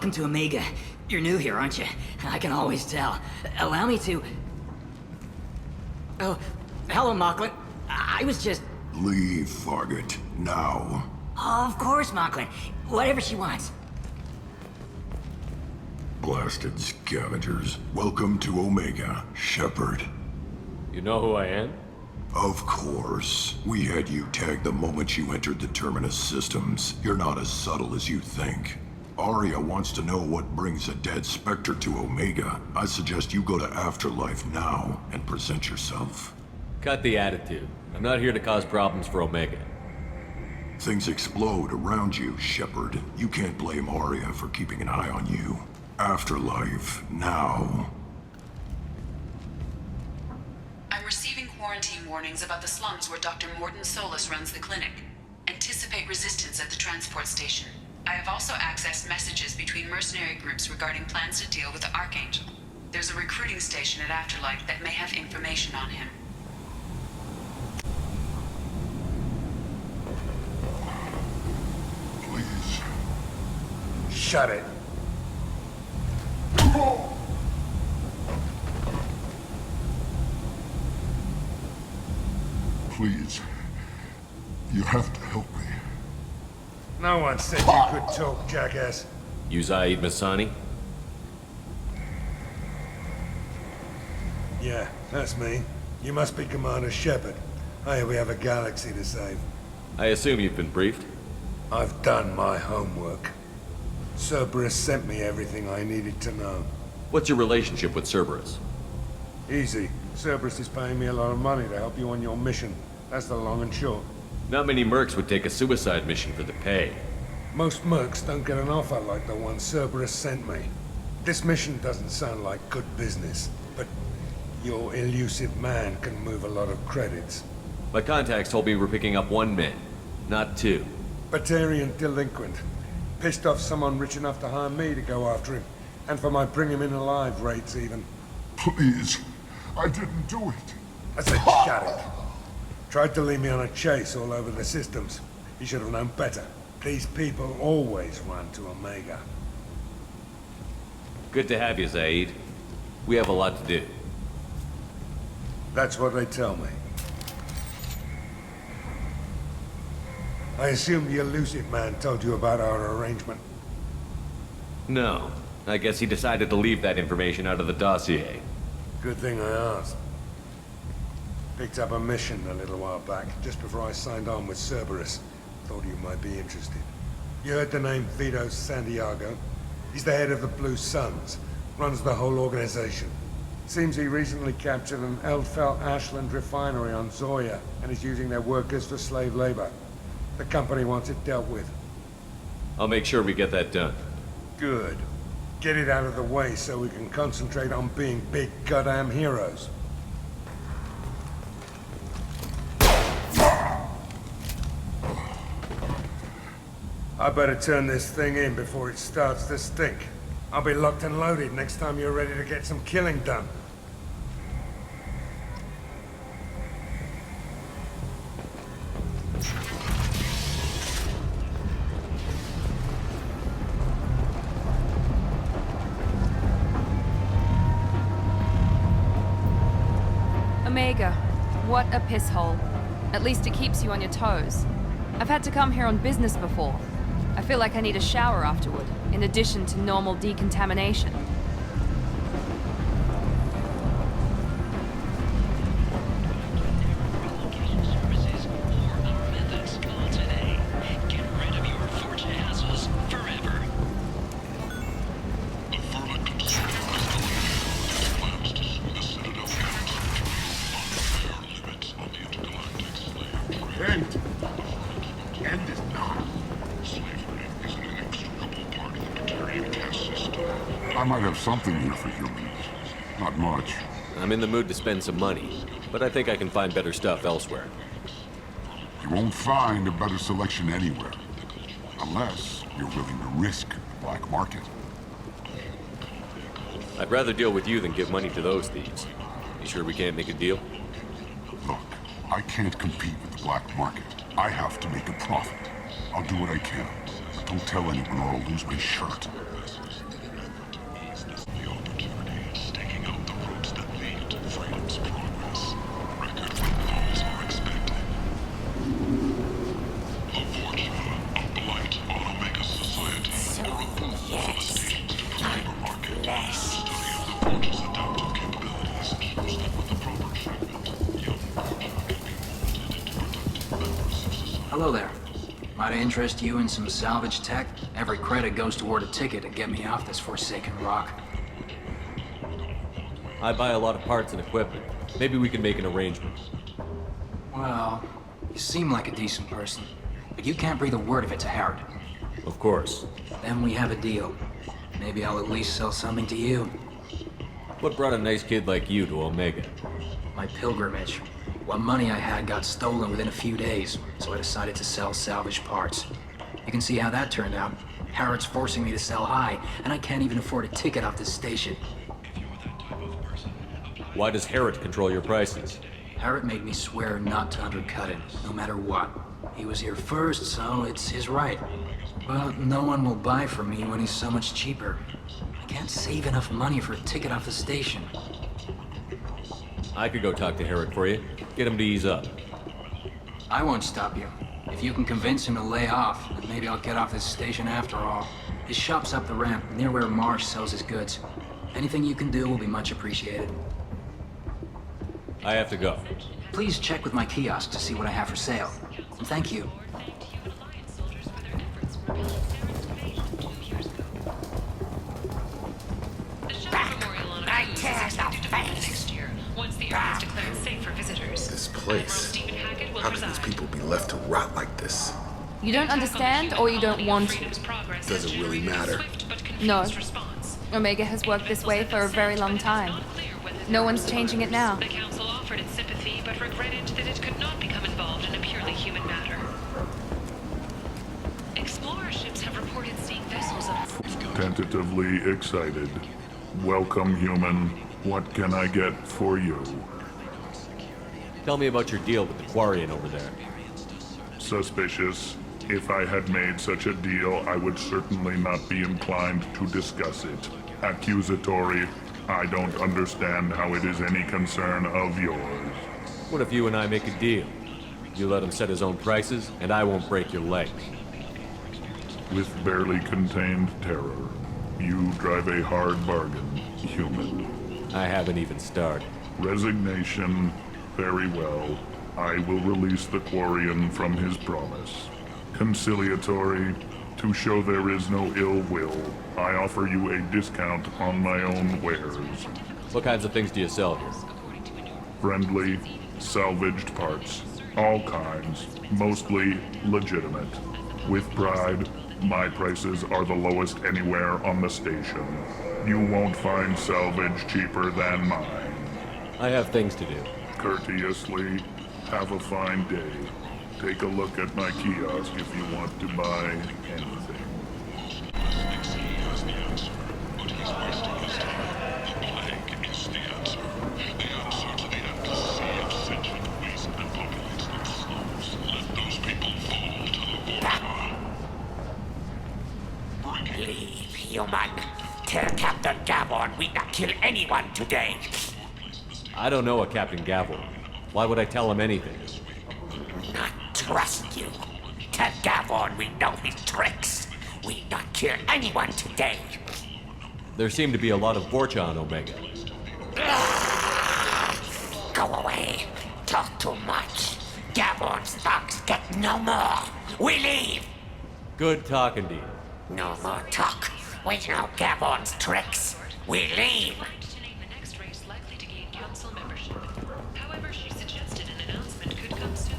welcome to Omega. You're new here, aren't you? I can always tell. Allow me to... Oh, hello, Mocklin. I was just... Leave, Fargate. Now. Oh, of course, Mocklin. Whatever she wants. Blasted scavengers. Welcome to Omega, Shepard. You know who I am? Of course. We had you tagged the moment you entered the Terminus systems. You're not as subtle as you think. Aria wants to know what brings a dead Spectre to Omega. I suggest you go to Afterlife now and present yourself. Cut the attitude. I'm not here to cause problems for Omega. Things explode around you, Shepard. You can't blame Aria for keeping an eye on you. Afterlife, now. I'm receiving quarantine warnings about the slums where Dr. Mordin Solus runs the clinic. Anticipate resistance at the transport station. I have also accessed messages between mercenary groups regarding plans to deal with the Archangel. There's a recruiting station at Afterlife that may have information on him. Please. Shut it. Please. You have to help me. No one said you could talk, jackass. You Zaid Masani? Yeah, that's me. You must be Commander Shepard. Hey, we have a galaxy to save. I assume you've been briefed? I've done my homework. Cerberus sent me everything I needed to know. What's your relationship with Cerberus? Easy. Cerberus is paying me a lot of money to help you on your mission. That's the long and short. Not many mercs would take a suicide mission for the pay. Most mercs don't get an offer like the one Cerberus sent me. This mission doesn't sound like good business, but your elusive man can move a lot of credits. My contacts told me we're picking up one man, not two. Batarian delinquent. Pissed off someone rich enough to hire me to go after him. And for my bring him in alive rates even. Please. I didn't do it. I said shut it. Tried to lead me on a chase all over the systems. He should have known better. These people always run to Omega. Good to have you, Zaid. We have a lot to do. That's what they tell me. I assume the elusive man told you about our arrangement. No. I guess he decided to leave that information out of the dossier. Good thing I asked. Picked up a mission a little while back, just before I signed on with Cerberus. Thought you might be interested. You heard the name Vito Santiago? He's the head of the Blue Suns. Runs the whole organization. Seems he recently captured an Eldfell Ashland refinery on Zoya, and is using their workers for slave labor. The company wants it dealt with. I'll make sure we get that done. Good. Get it out of the way so we can concentrate on being big goddamn heroes. I better turn this thing in before it starts to stink. I'll be locked and loaded next time you're ready to get some killing done. Omega, what a piss hole. At least it keeps you on your toes. I've had to come here on business before. I feel like I need a shower afterward, in addition to normal decontamination. I might have something here for humans. Not much. I'm in the mood to spend some money, but I think I can find better stuff elsewhere. You won't find a better selection anywhere. Unless you're willing to risk the black market. I'd rather deal with you than give money to those thieves. You sure we can't make a deal? Look, I can't compete with the black market. I have to make a profit. I'll do what I can, but don't tell anyone or I'll lose my shirt. Yes. Hello there. Might I interest you in some salvage tech? Every credit goes toward a ticket to get me off this forsaken rock. I buy a lot of parts and equipment. Maybe we can make an arrangement. Well, you seem like a decent person, but you can't breathe a word of it to Harrod. Of course. Then we have a deal. Maybe I'll at least sell something to you. What brought a nice kid like you to Omega? My pilgrimage. What money I had got stolen within a few days, so I decided to sell salvaged parts. You can see how that turned out. Harrod's forcing me to sell high, and I can't even afford a ticket off this station. Why does Harrod control your prices? Harrod made me swear not to undercut him, no matter what. He was here first, so it's his right. But no one will buy from me when he's so much cheaper. I can't save enough money for a ticket off the station. I could go talk to Harrod for you. Get him to ease up. I won't stop you. If you can convince him to lay off, then maybe I'll get off this station after all. His shop's up the ramp, near where Marsh sells his goods. Anything you can do will be much appreciated. I have to go. Please check with my kiosk to see what I have for sale. And thank you. I tear the face. Next year, once the area is declared safe for visitors. This place. How can these people be left to rot like this? You don't understand, or you don't want to? Does it really matter? No. Omega has worked this way for a very long time. No one's changing it now. The council offered its sympathy, but regretted that it could not become involved in a purely human matter. Explorer ships have reported seeing vessels of... Tentatively excited. Welcome, human. What can I get for you? Tell me about your deal with the Quarian over there. Suspicious. If I had made such a deal, I would certainly not be inclined to discuss it. Accusatory. I don't understand how it is any concern of yours. What if you and I make a deal? You let him set his own prices, and I won't break your legs. With barely contained terror, you drive a hard bargain, human. I haven't even started. Resignation. Very well. I will release the Quarian from his promise. Conciliatory. To show there is no ill will, I offer you a discount on my own wares. What kinds of things do you sell here? Friendly, salvaged parts. All kinds. Mostly legitimate. With pride, my prices are the lowest anywhere on the station. You won't find salvage cheaper than mine. I have things to do. Courteously, have a fine day. Take a look at my kiosk if you want to buy anything. Leave, human. Tell Captain Gavon we not kill anyone today. I don't know a Captain Gavel. Why would I tell him anything? Not trust you. Tell Gavon we know his tricks. We not kill anyone today. There seem to be a lot of Vorcha on Omega. Go away. Talk too much. Gavon's thugs get no more. We leave. Good talking to you. No more talk. We know Gavon's tricks. We leave. To name the next race likely to gain council membership. However, she suggested an announcement could come soon.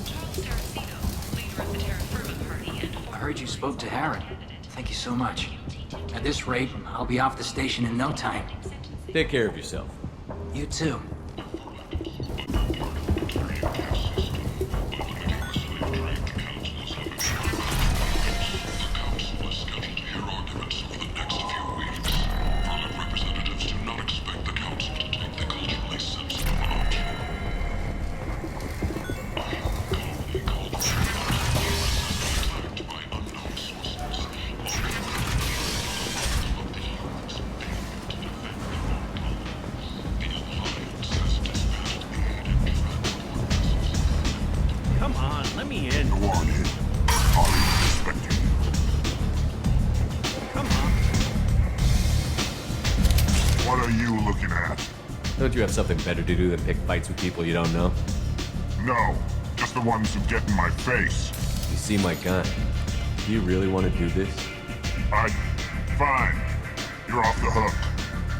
Charles Terracino, leader of the Terra Firma Party and I heard you spoke to Harrod. Thank you so much. At this rate, I'll be off the station in no time. Take care of yourself. You too. are you looking at? Don't you have something better to do than pick fights with people you don't know? No, just the ones who get in my face. You see my gun. Do you really want to do this? Fine. You're off the hook.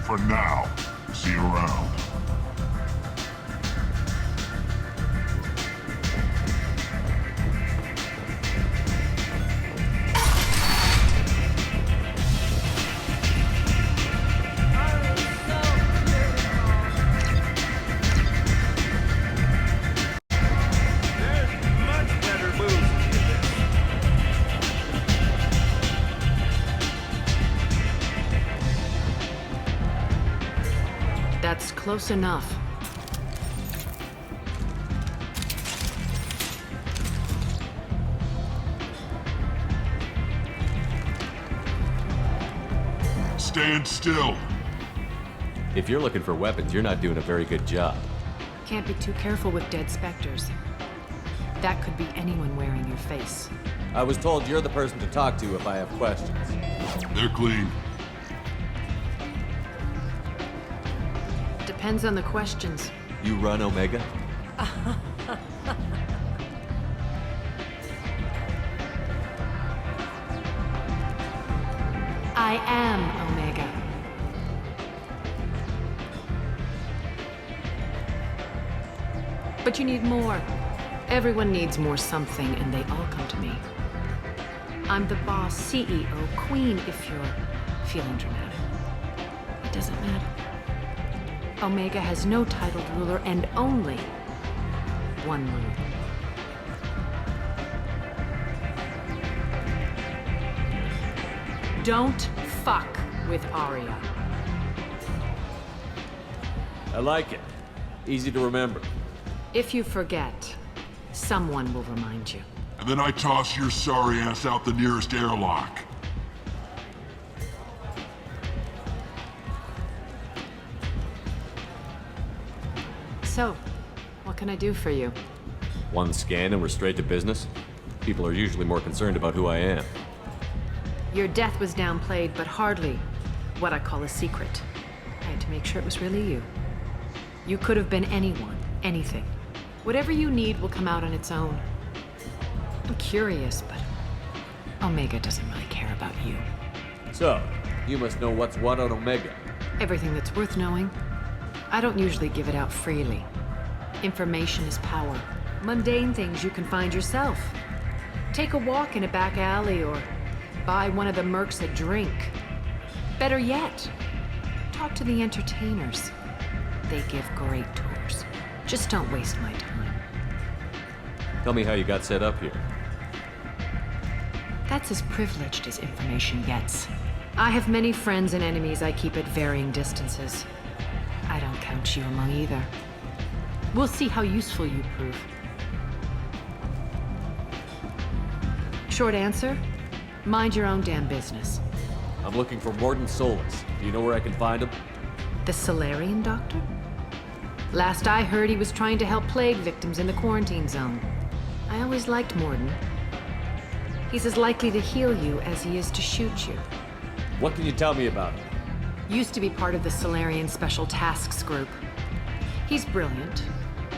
For now. See you around. That's close enough. Stand still. If you're looking for weapons, you're not doing a very good job. Can't be too careful with dead specters. That could be anyone wearing your face. I was told you're the person to talk to if I have questions. They're clean. Depends on the questions. You run Omega? I am Omega. But you need more. Everyone needs more something, and they all come to me. I'm the boss, CEO, queen, if you're feeling dramatic. It doesn't matter. Omega has no titled ruler and only one rule. Don't fuck with Arya. I like it. Easy to remember. If you forget, someone will remind you. And then I toss your sorry ass out the nearest airlock. So, what can I do for you? One scan and we're straight to business? People are usually more concerned about who I am. Your death was downplayed, but hardly what I call a secret. I had to make sure it was really you. You could have been anyone, anything. Whatever you need will come out on its own. I'm curious, but Omega doesn't really care about you. So, you must know what's what on Omega. Everything that's worth knowing. I don't usually give it out freely. Information is power. Mundane things you can find yourself. Take a walk in a back alley or buy one of the mercs a drink. Better yet, talk to the entertainers. They give great tours. Just don't waste my time. Tell me how you got set up here. That's as privileged as information gets. I have many friends and enemies I keep at varying distances. I don't count you among either. We'll see how useful you prove. Short answer? Mind your own damn business. I'm looking for Mordin Solus. Do you know where I can find him? The Solarian doctor? Last I heard, he was trying to help plague victims in the quarantine zone. I always liked Mordin. He's as likely to heal you as he is to shoot you. What can you tell me about him? Used to be part of the Solarian Special Tasks Group. He's brilliant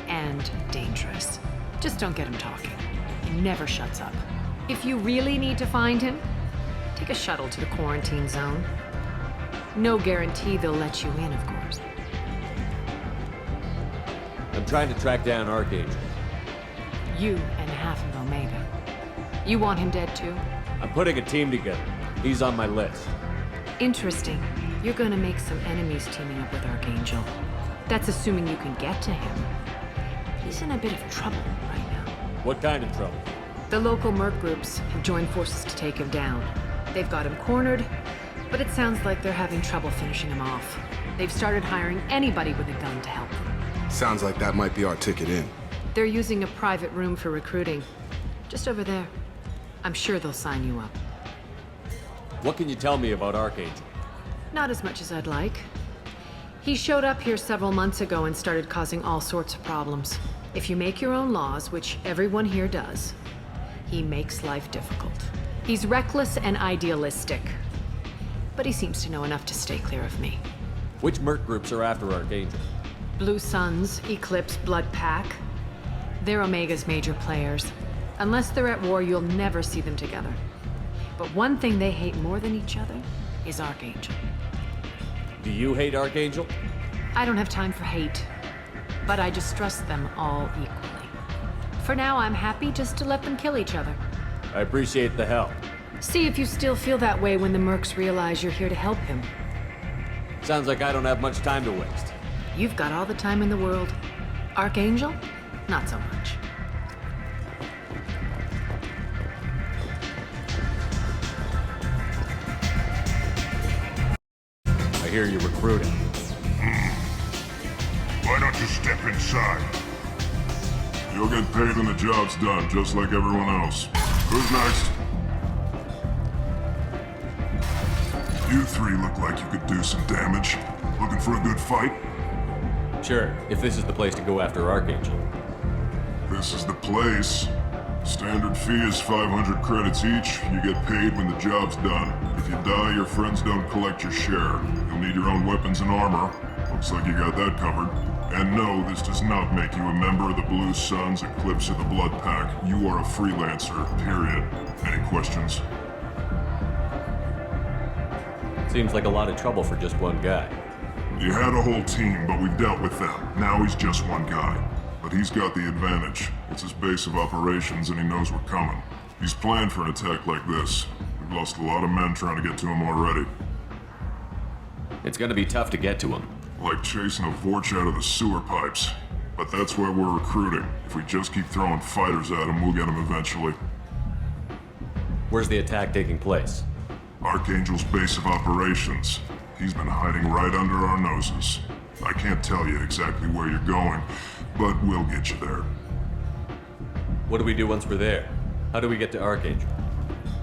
and dangerous. Just don't get him talking. He never shuts up. If you really need to find him, take a shuttle to the quarantine zone. No guarantee they'll let you in, of course. I'm trying to track down Archangel. You and half of Omega. You want him dead too? I'm putting a team together. He's on my list. Interesting. You're gonna make some enemies teaming up with Archangel. That's assuming you can get to him. He's in a bit of trouble right now. What kind of trouble? The local merc groups have joined forces to take him down. They've got him cornered, but it sounds like they're having trouble finishing him off. They've started hiring anybody with a gun to help them. Sounds like that might be our ticket in. They're using a private room for recruiting. Just over there. I'm sure they'll sign you up. What can you tell me about Archangel? Not as much as I'd like. He showed up here several months ago and started causing all sorts of problems. If you make your own laws, which everyone here does, he makes life difficult. He's reckless and idealistic. But he seems to know enough to stay clear of me. Which merc groups are after Archangel? Blue Suns, Eclipse, Blood Pack. They're Omega's major players. Unless they're at war, you'll never see them together. But one thing they hate more than each other is Archangel. Do you hate Archangel? I don't have time for hate, but I distrust them all equally. For now, I'm happy just to let them kill each other. I appreciate the help. See if you still feel that way when the mercs realize you're here to help him. Sounds like I don't have much time to waste. You've got all the time in the world. Archangel? Not so much. I hear you're recruiting. Why don't you step inside? You'll get paid when the job's done, just like everyone else. Who's next? You three look like you could do some damage. Looking for a good fight? Sure, if this is the place to go after Archangel. This is the place. Standard fee is 500 credits each. You get paid when the job's done. If you die, your friends don't collect your share. You'll need your own weapons and armor. Looks like you got that covered. And no, this does not make you a member of the Blue Suns, Eclipse, or the Blood Pack. You are a freelancer, period. Any questions? Seems like a lot of trouble for just one guy. You had a whole team, but we've dealt with them. Now he's just one guy. But he's got the advantage. It's his base of operations, and he knows we're coming. He's planned for an attack like this. We've lost a lot of men trying to get to him already. It's gonna be tough to get to him. Like chasing a Vorch out of the sewer pipes. But that's why we're recruiting. If we just keep throwing fighters at him, we'll get him eventually. Where's the attack taking place? Archangel's base of operations. He's been hiding right under our noses. I can't tell you exactly where you're going, but we'll get you there. What do we do once we're there? How do we get to Archangel?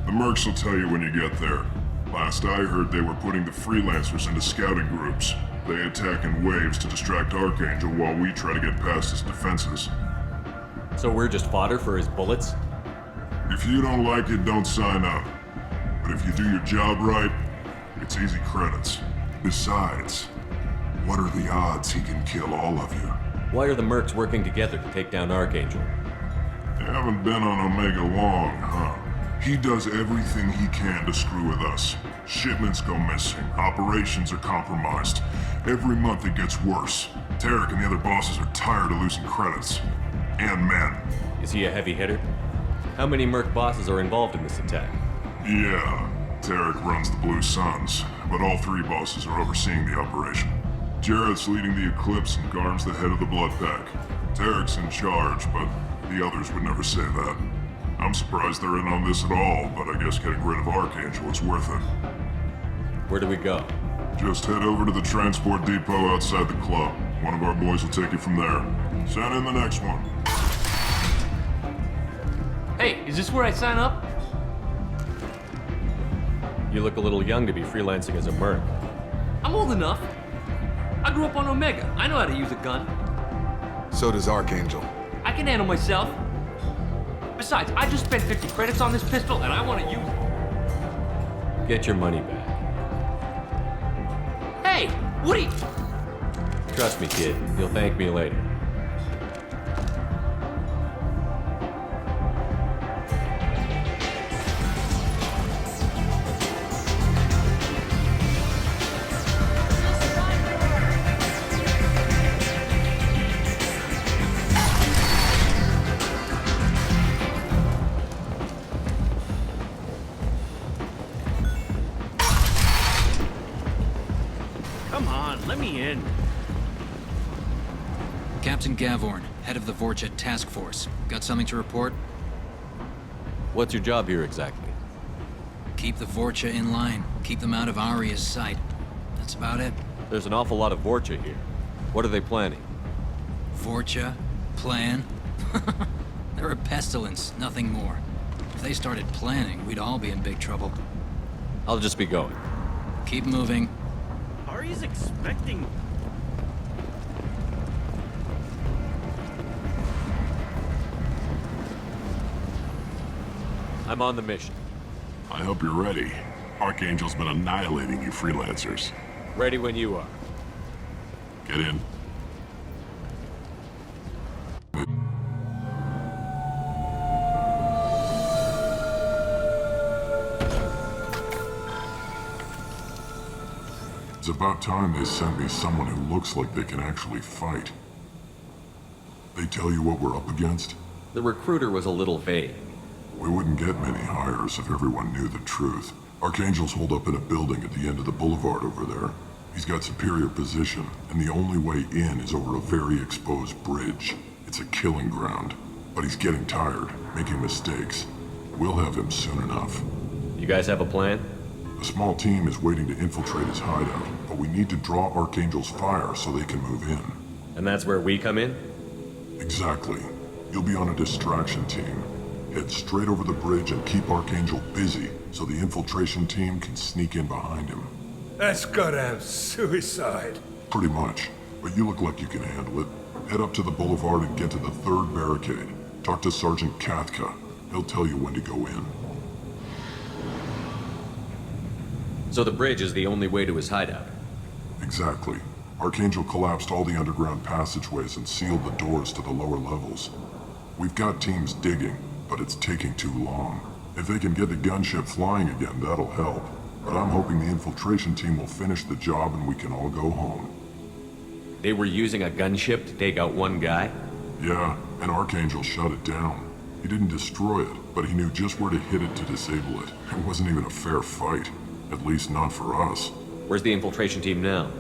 The mercs will tell you when you get there. Last I heard, they were putting the freelancers into scouting groups. They attack in waves to distract Archangel while we try to get past his defenses. So we're just fodder for his bullets? If you don't like it, don't sign up. But if you do your job right, it's easy credits. Besides, what are the odds he can kill all of you? Why are the mercs working together to take down Archangel? You haven't been on Omega long, huh? He does everything he can to screw with us. Shipments go missing, operations are compromised. Every month it gets worse. Tarek and the other bosses are tired of losing credits. And men. Is he a heavy hitter? How many merc bosses are involved in this attack? Yeah, Tarek runs the Blue Suns, but all three bosses are overseeing the operation. Jarrett's leading the Eclipse and Garm's the head of the Blood Pack. Tarek's in charge, but the others would never say that. I'm surprised they're in on this at all, but I guess getting rid of Archangel is worth it. Where do we go? Just head over to the transport depot outside the club. One of our boys will take you from there. Send in the next one. Hey, is this where I sign up? You look a little young to be freelancing as a merc. I'm old enough. I grew up on Omega. I know how to use a gun. So does Archangel. I can handle myself. Besides, I just spent 50 credits on this pistol and I want to use it. Get your money back. Hey, Woody! Trust me, kid. You'll thank me later. Come on, let me in. Captain Gavorn, head of the Vorcha Task Force. Got something to report? What's your job here exactly? Keep the Vorcha in line. Keep them out of Aria's sight. That's about it. There's an awful lot of Vorcha here. What are they planning? Vorcha? Plan? They're a pestilence, nothing more. If they started planning, we'd all be in big trouble. I'll just be going. Keep moving. Ari's expecting... I'm on the mission. I hope you're ready. Archangel's been annihilating you freelancers. Ready when you are. Get in. It's about time they sent me someone who looks like they can actually fight. They tell you what we're up against? The recruiter was a little vague. We wouldn't get many hires if everyone knew the truth. Archangel's holed up in a building at the end of the boulevard over there. He's got superior position, and the only way in is over a very exposed bridge. It's a killing ground. But he's getting tired, making mistakes. We'll have him soon enough. You guys have a plan? A small team is waiting to infiltrate his hideout, but we need to draw Archangel's fire so they can move in. And that's where we come in? Exactly. You'll be on a distraction team. Head straight over the bridge and keep Archangel busy so the infiltration team can sneak in behind him. That's goddamn suicide. Pretty much. But you look like you can handle it. Head up to the boulevard and get to the third barricade. Talk to Sergeant Kathka. He'll tell you when to go in. So the bridge is the only way to his hideout? Exactly. Archangel collapsed all the underground passageways and sealed the doors to the lower levels. We've got teams digging, but it's taking too long. If they can get the gunship flying again, that'll help. But I'm hoping the infiltration team will finish the job and we can all go home. They were using a gunship to take out one guy? Yeah, and Archangel shut it down. He didn't destroy it, but he knew just where to hit it to disable it. It wasn't even a fair fight. At least not for us. Where's the infiltration team now?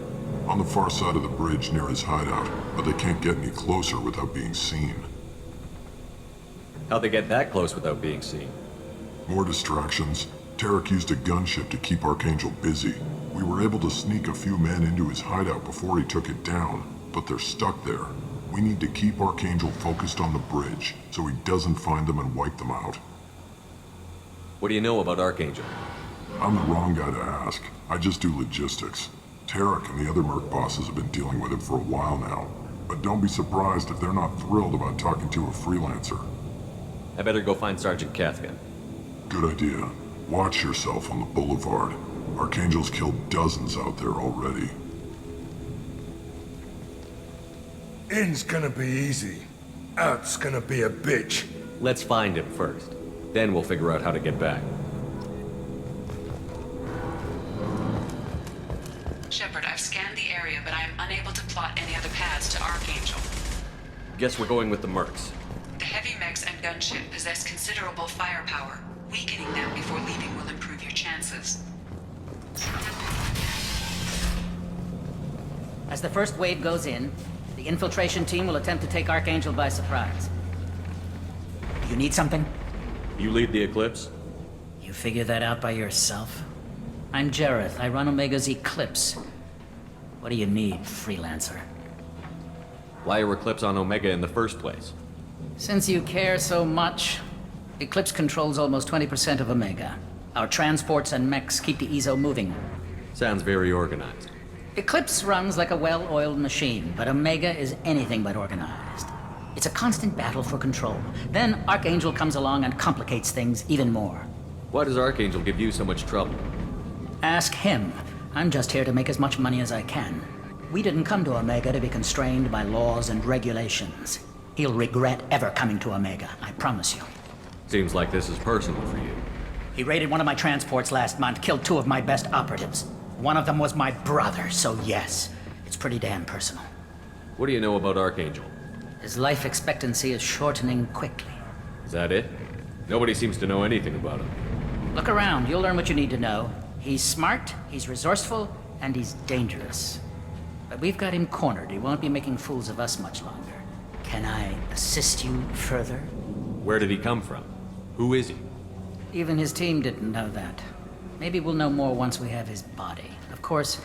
On the far side of the bridge near his hideout, but they can't get any closer without being seen. How'd they get that close without being seen? More distractions. Tarek used a gunship to keep Archangel busy. We were able to sneak a few men into his hideout before he took it down, but they're stuck there. We need to keep Archangel focused on the bridge, so he doesn't find them and wipe them out. What do you know about Archangel? I'm the wrong guy to ask. I just do logistics. Tarek and the other merc bosses have been dealing with him for a while now. But don't be surprised if they're not thrilled about talking to a freelancer. I better go find Sergeant Kathka. Good idea. Watch yourself on the boulevard. Archangel's killed dozens out there already. In's gonna be easy. Out's gonna be a bitch. Let's find him first. Then we'll figure out how to get back. Shepard, I've scanned the area, but I am unable to plot any other paths to Archangel. Guess we're going with the mercs. The heavy mechs and gunship possess considerable firepower. Weakening them before leaving will improve your chances. As the first wave goes in, the infiltration team will attempt to take Archangel by surprise. You need something? You lead the Eclipse? You figure that out by yourself? I'm Jareth. I run Omega's Eclipse. What do you need, freelancer? Why are Eclipse on Omega in the first place? Since you care so much, Eclipse controls almost 20% of Omega. Our transports and mechs keep the EZO moving. Sounds very organized. Eclipse runs like a well-oiled machine, but Omega is anything but organized. It's a constant battle for control. Then Archangel comes along and complicates things even more. Why does Archangel give you so much trouble? Ask him. I'm just here to make as much money as I can. We didn't come to Omega to be constrained by laws and regulations. He'll regret ever coming to Omega, I promise you. Seems like this is personal for you. He raided one of my transports last month, killed 2 of my best operatives. One of them was my brother, so yes, it's pretty damn personal. What do you know about Archangel? His life expectancy is shortening quickly. Is that it? Nobody seems to know anything about him. Look around, you'll learn what you need to know. He's smart, he's resourceful, and he's dangerous. But we've got him cornered. He won't be making fools of us much longer. Can I assist you further? Where did he come from? Who is he? Even his team didn't know that. Maybe we'll know more once we have his body. Of course,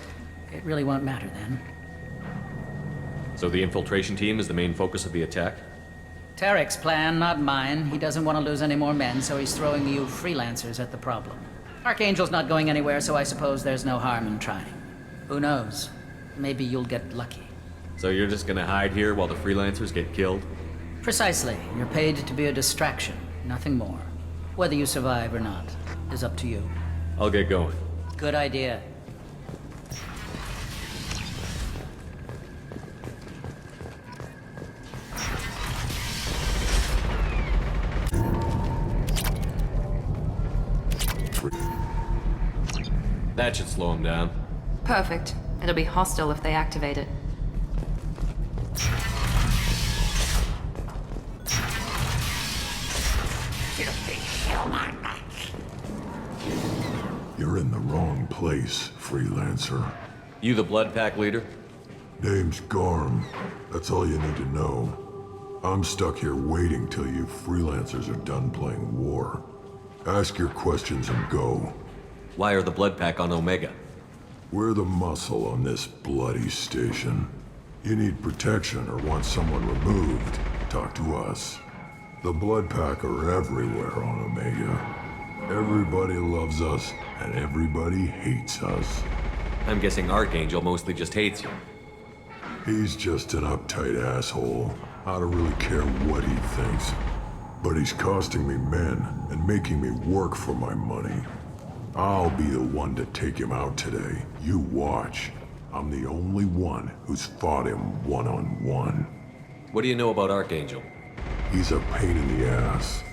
it really won't matter then. So the infiltration team is the main focus of the attack? Tarek's plan, not mine. He doesn't want to lose any more men, so he's throwing you freelancers at the problem. Archangel's not going anywhere, so I suppose there's no harm in trying. Who knows? Maybe you'll get lucky. So you're just gonna hide here while the freelancers get killed? Precisely. You're paid to be a distraction, nothing more. Whether you survive or not is up to you. I'll get going. Good idea. That should slow him down. Perfect. It'll be hostile if they activate it. You're in the wrong place, freelancer. You the Blood Pack leader? Name's Garm. That's all you need to know. I'm stuck here waiting till you freelancers are done playing war. Ask your questions and go. Why are the Blood Pack on Omega? We're the muscle on this bloody station. You need protection or want someone removed, talk to us. The Blood Pack are everywhere on Omega. Everybody loves us, and everybody hates us. I'm guessing Archangel mostly just hates you. He's just an uptight asshole. I don't really care what he thinks. But he's costing me men and making me work for my money. I'll be the one to take him out today. You watch. I'm the only one who's fought him one-on-one. What do you know about Archangel? He's a pain in the ass.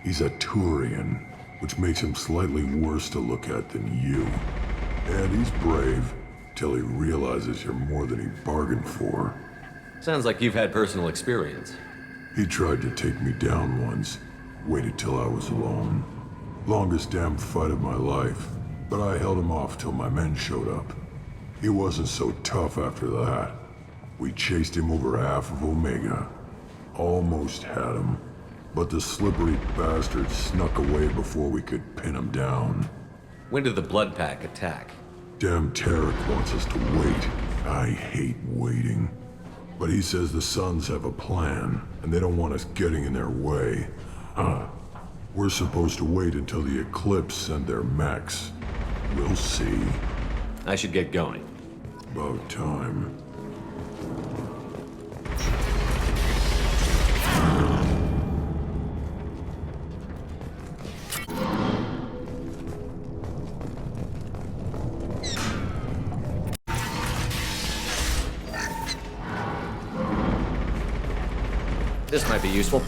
He's a Turian, which makes him slightly worse to look at than you. And he's brave, till he realizes you're more than he bargained for. Sounds like you've had personal experience. He tried to take me down once, waited till I was alone. Longest damn fight of my life, but I held him off till my men showed up. He wasn't so tough after that. We chased him over half of Omega. Almost had him, but the slippery bastard snuck away before we could pin him down. When did the Blood Pack attack? Damn Tarek wants us to wait. I hate waiting. But he says the Suns have a plan, and they don't want us getting in their way. We're supposed to wait until the Eclipse send their mechs. We'll see. I should get going. About time. This might be useful.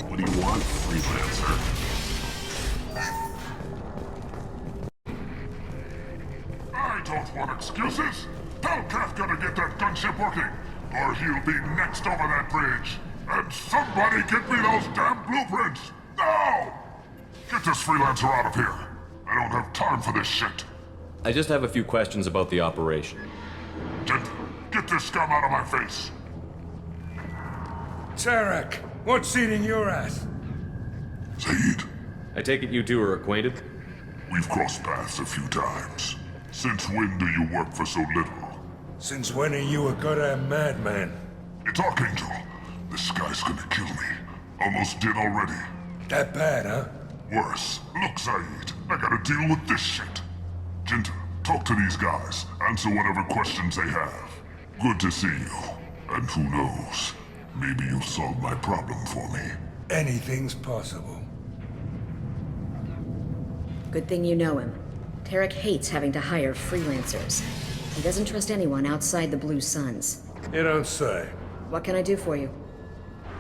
What do you want, freelancer? I don't want excuses. Tell Kafka to get that gunship working, or he'll be next over that bridge. And somebody get me those damn blueprints! Now! Get this freelancer out of here. I don't have time for this shit. I just have a few questions about the operation. Get this scum out of my face. Tarek, what's eating your ass? Zaid, I take it you two are acquainted? we've crossed paths a few times. Since when do you work for so little? Since when are you a goddamn madman? It's Archangel. This guy's gonna kill me. Almost did already. That bad, huh? Worse. Look, Zaid, I gotta deal with this shit. Jinta, talk to these guys. Answer whatever questions they have. Good to see you. And who knows, maybe you'll solve my problem for me. Anything's possible. Good thing you know him. Tarek hates having to hire freelancers. He doesn't trust anyone outside the Blue Suns. You don't say. What can I do for you?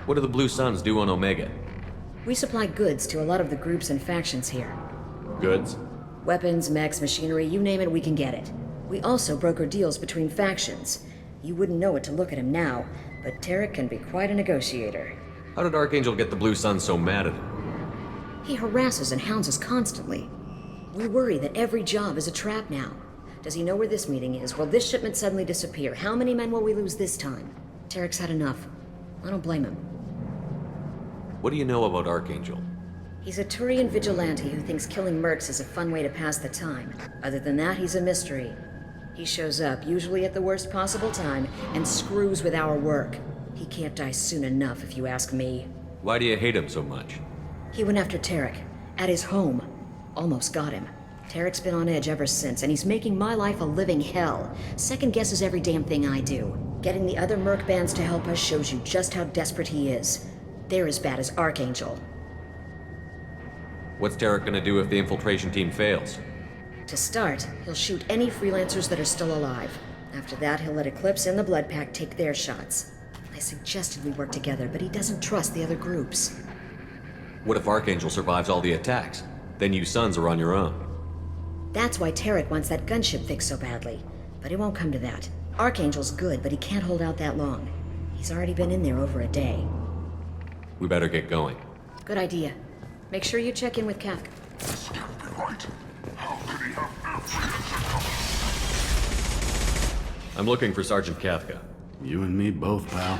What do the Blue Suns do on Omega? We supply goods to a lot of the groups and factions here. Goods? Weapons, mechs, machinery, you name it, we can get it. We also broker deals between factions. You wouldn't know it to look at him now, but Tarek can be quite a negotiator. How did Archangel get the Blue Suns so mad at him? He harasses and hounds us constantly. We worry that every job is a trap now. Does he know where this meeting is? Will this shipment suddenly disappear? How many men will we lose this time? Tarek's had enough. I don't blame him. What do you know about Archangel? He's a Turian vigilante who thinks killing mercs is a fun way to pass the time. Other than that, he's a mystery. He shows up, usually at the worst possible time, and screws with our work. He can't die soon enough, if you ask me. Why do you hate him so much? He went after Tarek, at his home. Almost got him. Tarek's been on edge ever since, and he's making my life a living hell. Second guesses every damn thing I do. Getting the other merc bands to help us shows you just how desperate he is. They're as bad as Archangel. What's Tarek gonna do if the infiltration team fails? To start, he'll shoot any freelancers that are still alive. After that, he'll let Eclipse and the Blood Pack take their shots. I suggested we work together, but he doesn't trust the other groups. What if Archangel survives all the attacks? Then you sons are on your own. That's why Tarek wants that gunship fixed so badly. But it won't come to that. Archangel's good, but he can't hold out that long. He's already been in there over a day. We better get going. Good idea. Make sure you check in with Kafka. This can't be right. How could he have I'm looking for Sergeant Kafka. You and me both, pal.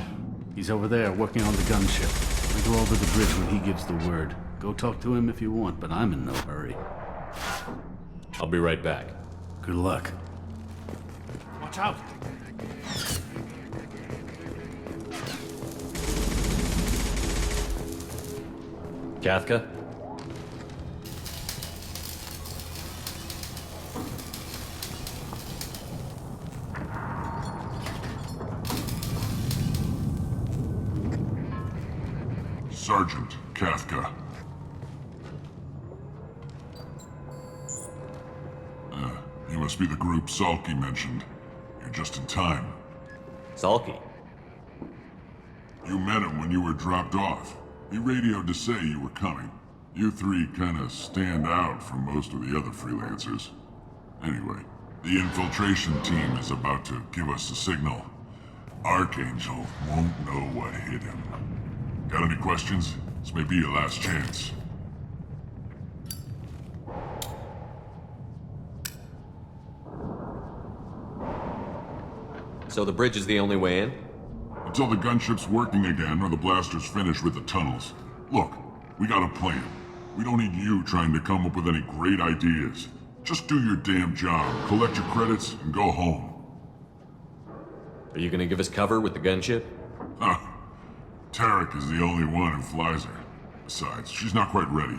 He's over there working on the gunship. We go over the bridge when he gives the word. Go talk to him if you want, but I'm in no hurry. I'll be right back. Good luck. Watch out! Kafka? Sergeant Kafka. You must be the group Salky mentioned. You're just in time. Salky? You met him when you were dropped off. He radioed to say you were coming. You three kinda stand out from most of the other freelancers. Anyway, the infiltration team is about to give us a signal. Archangel won't know what hit him. Got any questions? This may be your last chance. So the bridge is the only way in? Until the gunship's working again or the blasters finish with the tunnels. Look, we got a plan. We don't need you trying to come up with any great ideas. Just do your damn job, collect your credits, and go home. Are you gonna give us cover with the gunship? Huh. Tarek is the only one who flies her. Besides, she's not quite ready.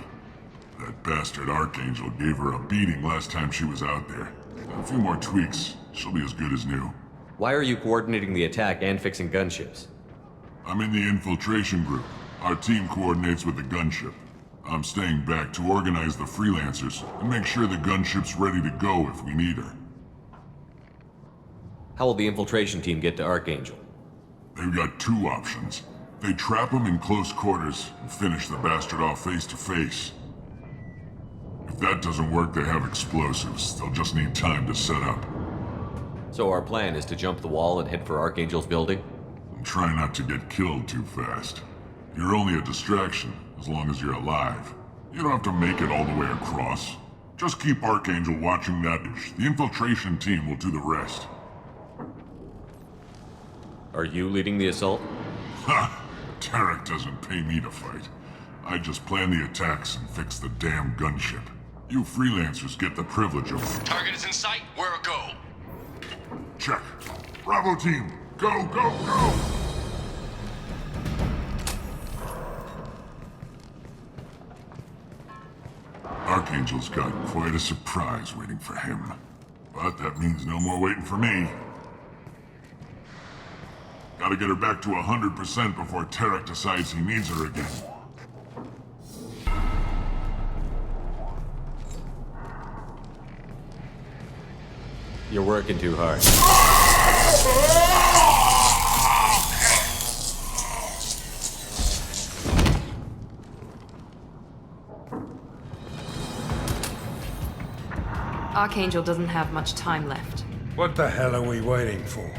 That bastard Archangel gave her a beating last time she was out there. A few more tweaks, she'll be as good as new. Why are you coordinating the attack and fixing gunships? I'm in the infiltration group. Our team coordinates with the gunship. I'm staying back to organize the freelancers and make sure the gunship's ready to go if we need her. How will the infiltration team get to Archangel? They've got two options. They trap him in close quarters and finish the bastard off face to face. If that doesn't work, they have explosives. They'll just need time to set up. So our plan is to jump the wall and head for Archangel's building? And try not to get killed too fast. You're only a distraction, as long as you're alive. You don't have to make it all the way across. Just keep Archangel watching that dish. The infiltration team will do the rest. Are you leading the assault? Ha! Tarek doesn't pay me to fight. I just plan the attacks and fix the damn gunship. You freelancers get the privilege of... Target is in sight. Where a go? Check. Bravo team, go, go, go! Archangel's got quite a surprise waiting for him. But that means no more waiting for me. Gotta get her back to 100% before Tarek decides he needs her again. You're working too hard. Archangel doesn't have much time left. What the hell are we waiting for?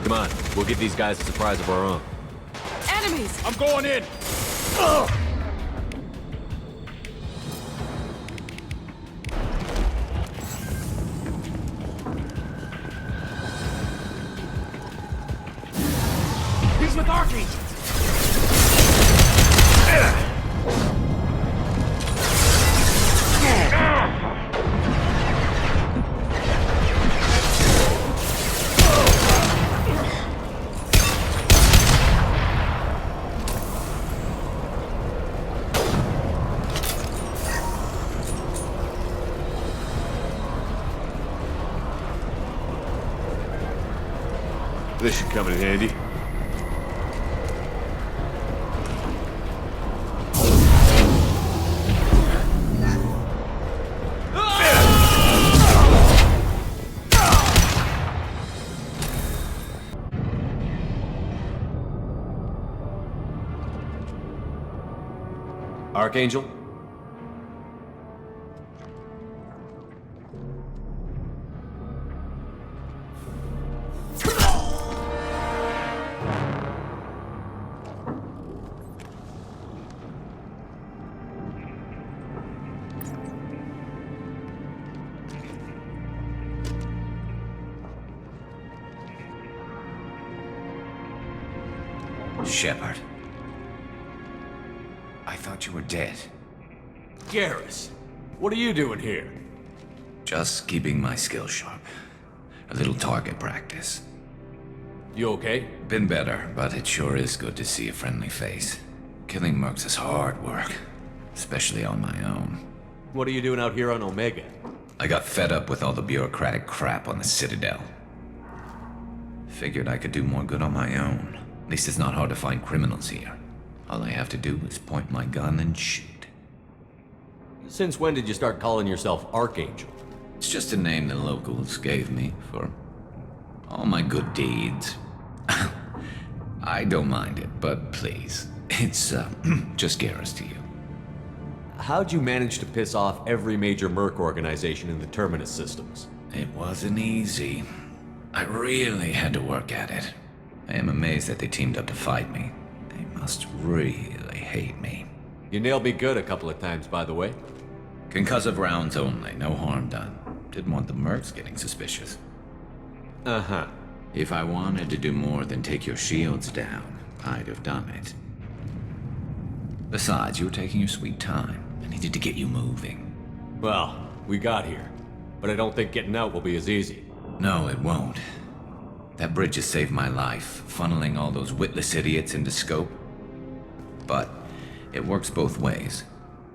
Come on, we'll give these guys a surprise of our own. Enemies! I'm going in! He's with Archangel! This should come in handy. Archangel? Shepard. I thought you were dead. Garrus, what are you doing here? Just keeping my skills sharp. A little target practice. You okay? Been better, but it sure is good to see a friendly face. Killing mercs is hard work, especially on my own. What are you doing out here on Omega? I got fed up with all the bureaucratic crap on the Citadel. Figured I could do more good on my own. At least it's not hard to find criminals here. All I have to do is point my gun and shoot. Since when did you start calling yourself Archangel? It's just a name the locals gave me for all my good deeds. I don't mind it, but please, it's just Garrus to you. How'd you manage to piss off every major merc organization in the Terminus systems? It wasn't easy. I really had to work at it. I am amazed that they teamed up to fight me. They must really hate me. You nailed me good a couple of times, by the way. Concussive rounds only, no harm done. Didn't want the mercs getting suspicious. Uh-huh. If I wanted to do more than take your shields down, I'd have done it. Besides, you were taking your sweet time. I needed to get you moving. Well, we got here. But I don't think getting out will be as easy. No, it won't. That bridge has saved my life, funneling all those witless idiots into scope. But it works both ways.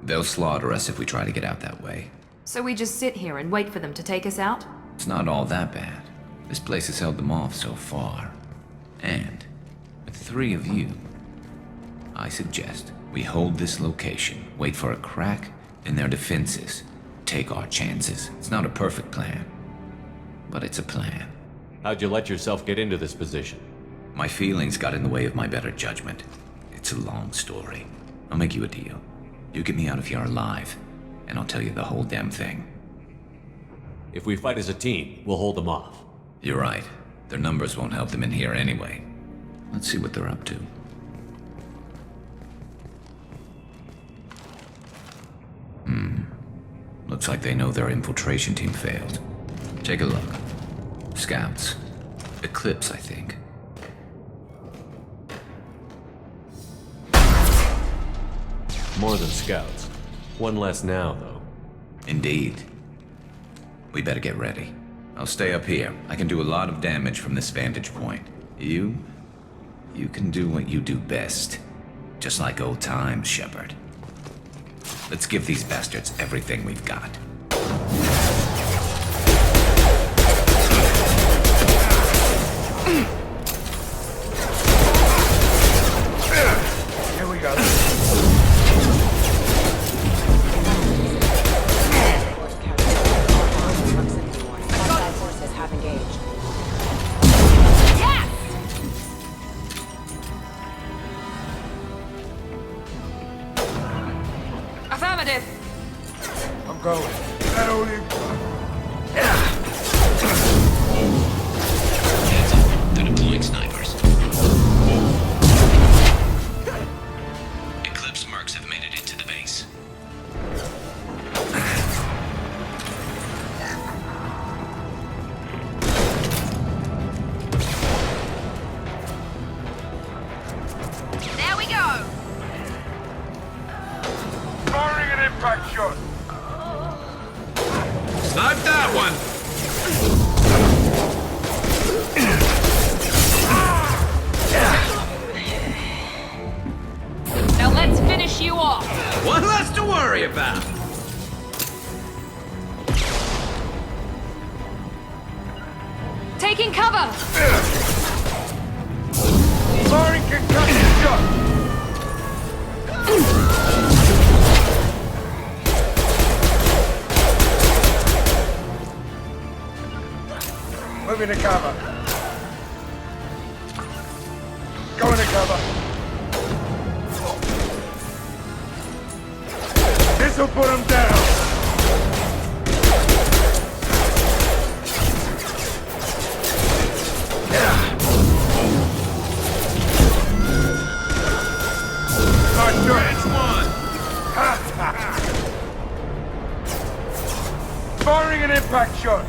They'll slaughter us if we try to get out that way. So we just sit here and wait for them to take us out? It's not all that bad. This place has held them off so far. And with 3 of you, I suggest we hold this location, wait for a crack in their defenses, take our chances. It's not a perfect plan, but it's a plan. How'd you let yourself get into this position? My feelings got in the way of my better judgment. It's a long story. I'll make you a deal. You get me out of here alive, and I'll tell you the whole damn thing. If we fight as a team, we'll hold them off. You're right. Their numbers won't help them in here anyway. Let's see what they're up to. Looks like they know their infiltration team failed. Take a look. Scouts. Eclipse, I think. More than scouts. One less now, though. Indeed. We better get ready. I'll stay up here. I can do a lot of damage from this vantage point. You can do what you do best. Just like old times, Shepard. Let's give these bastards everything we've got. Here we go. Forces have engaged. Yes! Affirmative. I'm going. Is that all you got? They're deploying snipers. Eclipse mercs have made it into the base. There we go. Firing an impact shot. Snipe that one! Now let's finish you off. One less to worry about. Taking cover. Firing concussion shot. Moving to cover. Going to cover. This'll put him down! Firing an impact shot!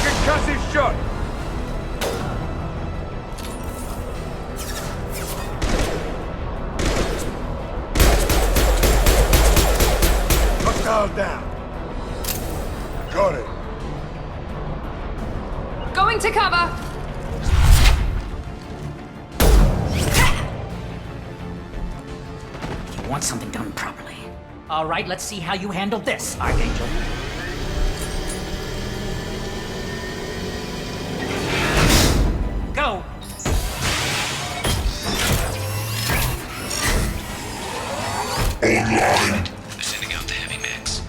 Concussive shot! Hostile down. Got it. Going to cover! You want something done properly. All right, let's see how you handle this, Archangel. Go! Online. Sending out the heavy mix.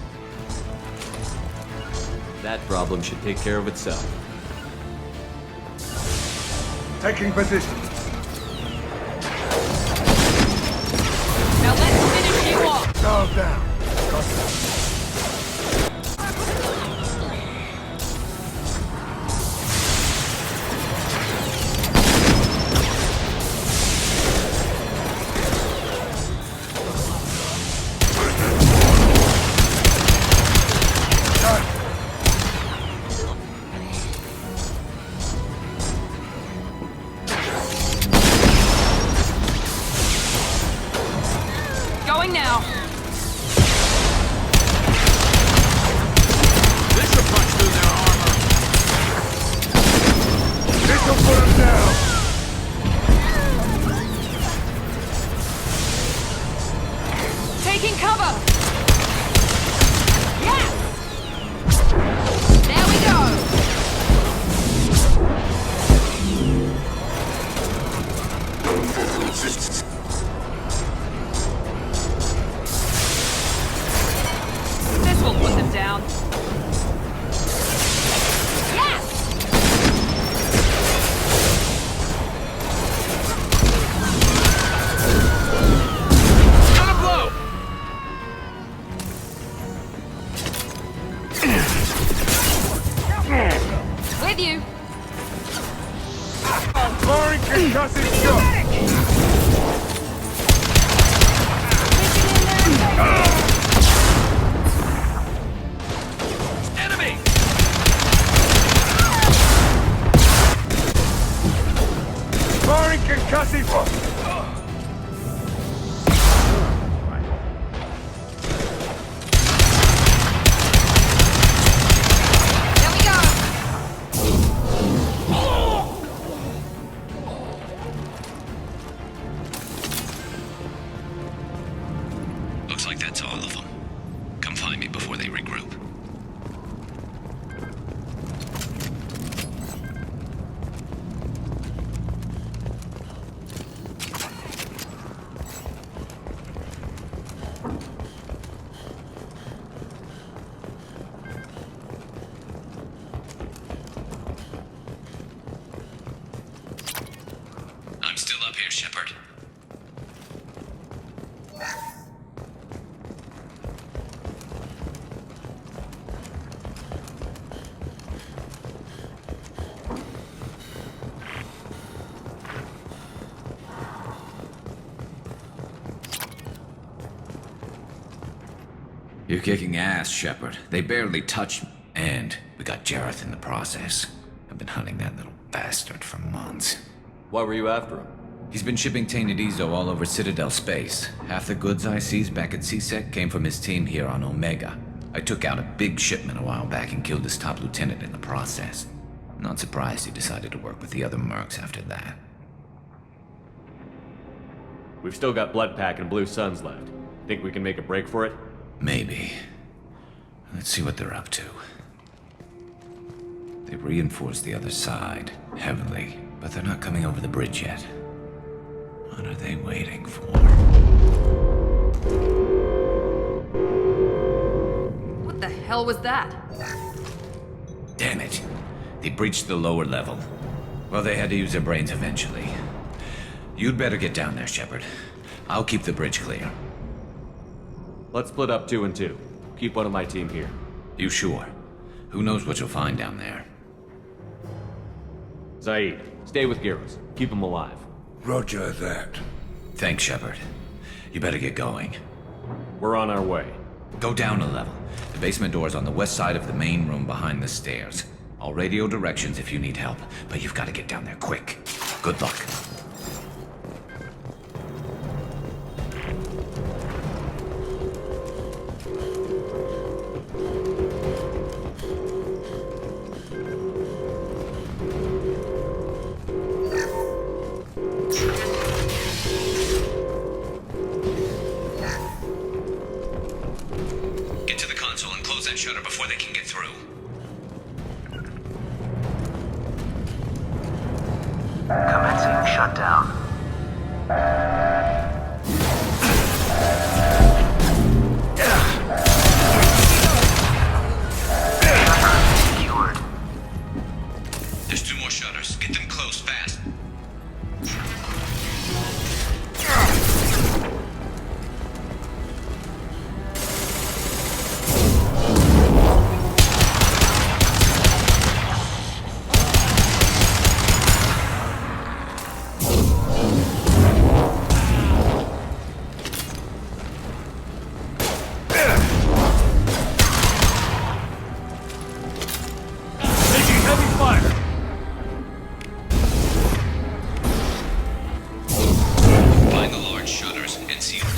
That problem should take care of itself. Taking position. Now let's finish you off! Dial down. Got it. Going now. This will punch through their armor. This'll put him down. Taking cover! Yes! There we go! This will put them down. Yes! Gonna blow! With you. Firing concussive shot. Enemy! Firing concussive. There we go. Looks like that's all of them. Come find me before they regroup. I'm still up here, Shepard. You're kicking ass, Shepard. They barely touched me. And we got Jareth in the process. I've been hunting that little bastard for months. Why were you after him? He's been shipping tainted Ezo all over Citadel space. Half the goods I seized back at CSEC came from his team here on Omega. I took out a big shipment a while back and killed his top lieutenant in the process. Not surprised he decided to work with the other mercs after that. We've still got Blood Pack and Blue Suns left. Think we can make a break for it? Maybe. Let's see what they're up to. They've reinforced the other side, heavily, but they're not coming over the bridge yet. What are they waiting for? What the hell was that? Damn it. They breached the lower level. Well, they had to use their brains eventually. You'd better get down there, Shepard. I'll keep the bridge clear. Let's split up 2 and 2. Keep one of my team here. You sure? Who knows what you'll find down there? Zaid, stay with Gyros. Keep him alive. Roger that. Thanks, Shepard. You better get going. We're on our way. Go down a level. The basement door's on the west side of the main room behind the stairs. I'll radio directions if you need help, but you've got to get down there quick. Good luck. Get to the console and close that shutter before they can get through. Commencing shutdown. Secured. There's 2 more shutters. Get them closed fast. Taking heavy fire! Find the large shutters and seal them.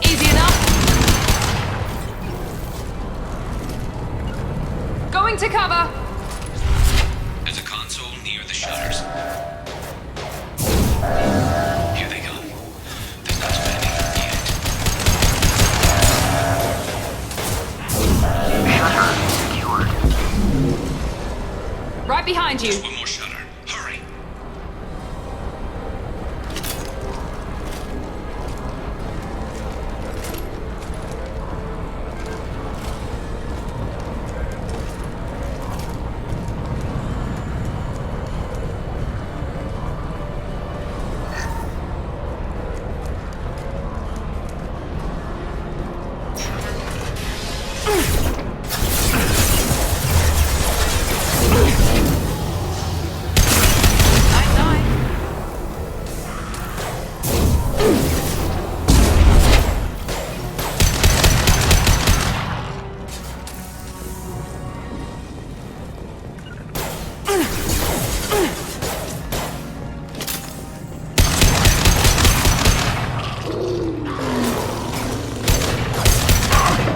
Easy enough. Going to cover. There's a console near the shutters. Here they come. There's not too many yet. Shutter secured. Right behind you. One more shutter. Hurry.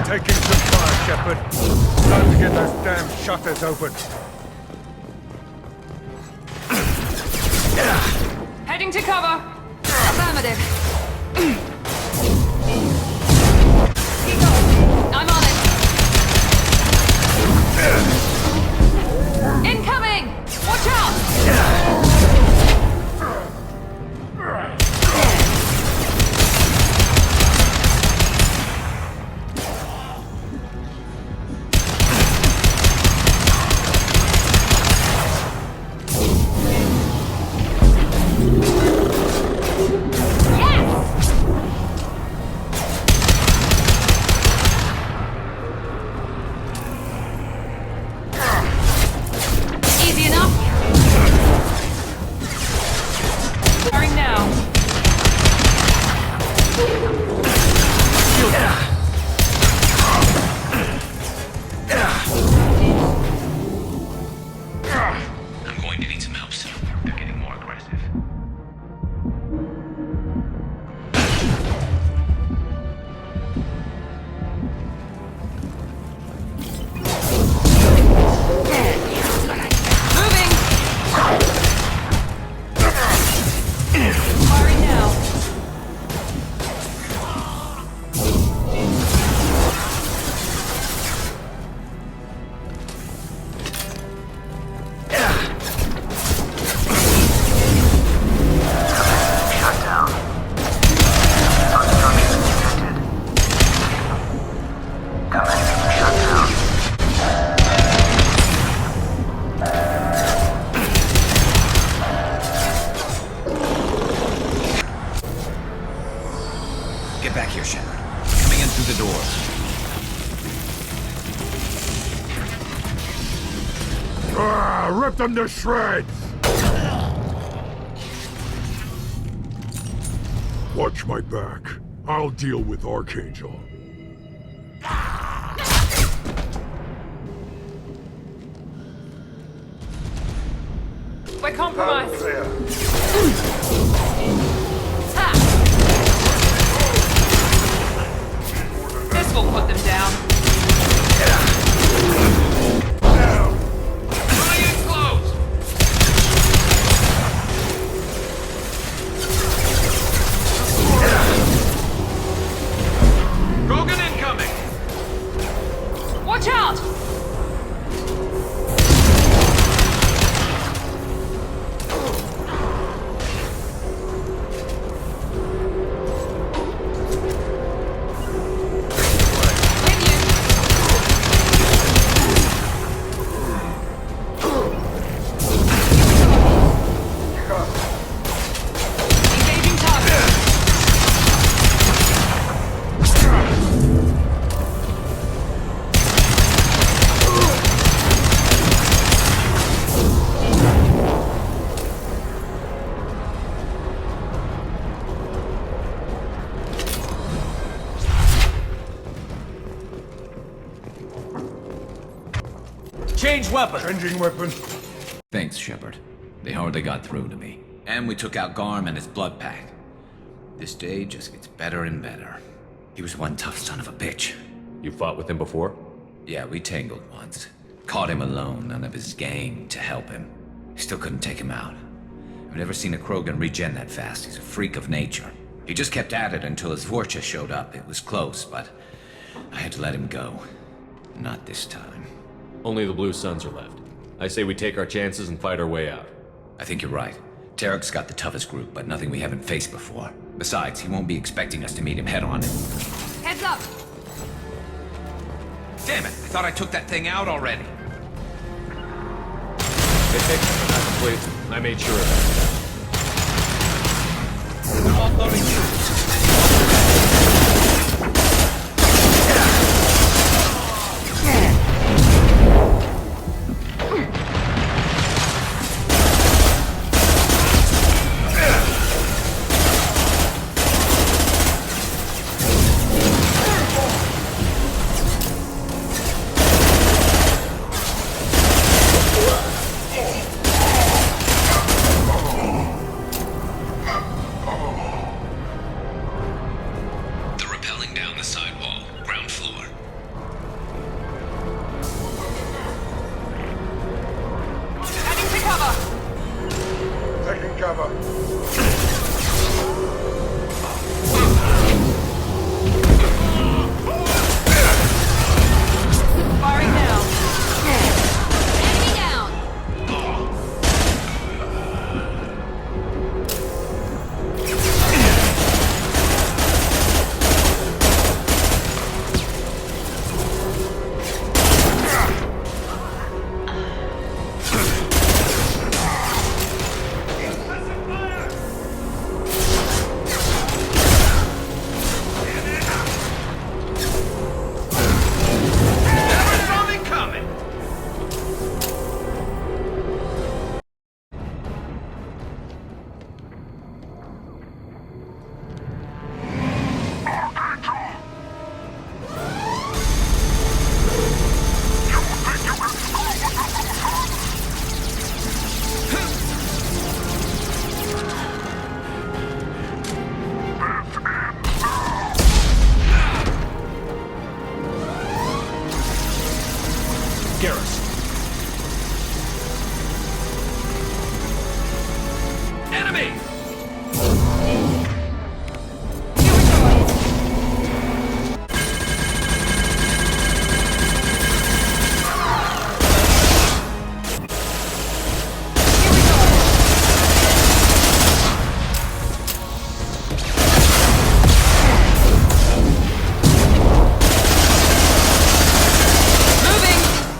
Taking some fire, Shepard. Time to get those damn shutters open. Heading to cover. Affirmative. I'm on it. Incoming! Watch out! Rip them to shreds! Watch my back. I'll deal with Archangel. We're compromised. This will put them down. Ryan, close! Krogan incoming! Watch out! Change weapon! Changing weapon. Thanks, Shepard. They hardly got through to me. And we took out Garm and his blood pack. This day just gets better and better. He was one tough son of a bitch. You fought with him before? Yeah, we tangled once. Caught him alone, none of his gang to help him. Still couldn't take him out. I've never seen a Krogan regen that fast. He's a freak of nature. He just kept at it until his Vorcha showed up. It was close, but I had to let him go. Not this time. Only the Blue Suns are left. I say we take our chances and fight our way out. I think you're right. Tarek's got the toughest group, but nothing we haven't faced before. Besides, he won't be expecting us to meet him head-on. Heads up! Damn it! I thought I took that thing out already. It takes not complete. I made sure of that. Offloading troops.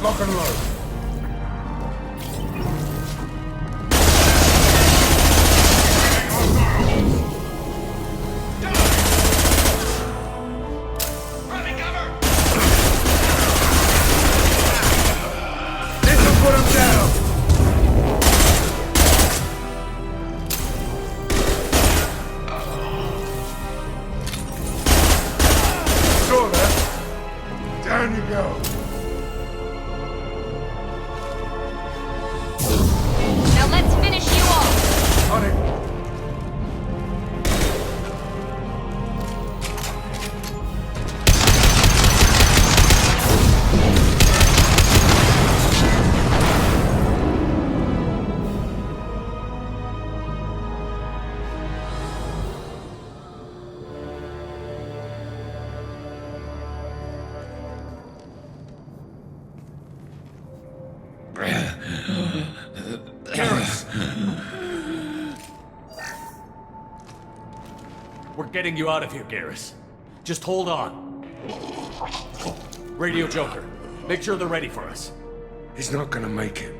Lock and load. getting you out of here, Garrus. Just hold on. Radio Joker, make sure they're ready for us. He's not gonna make it.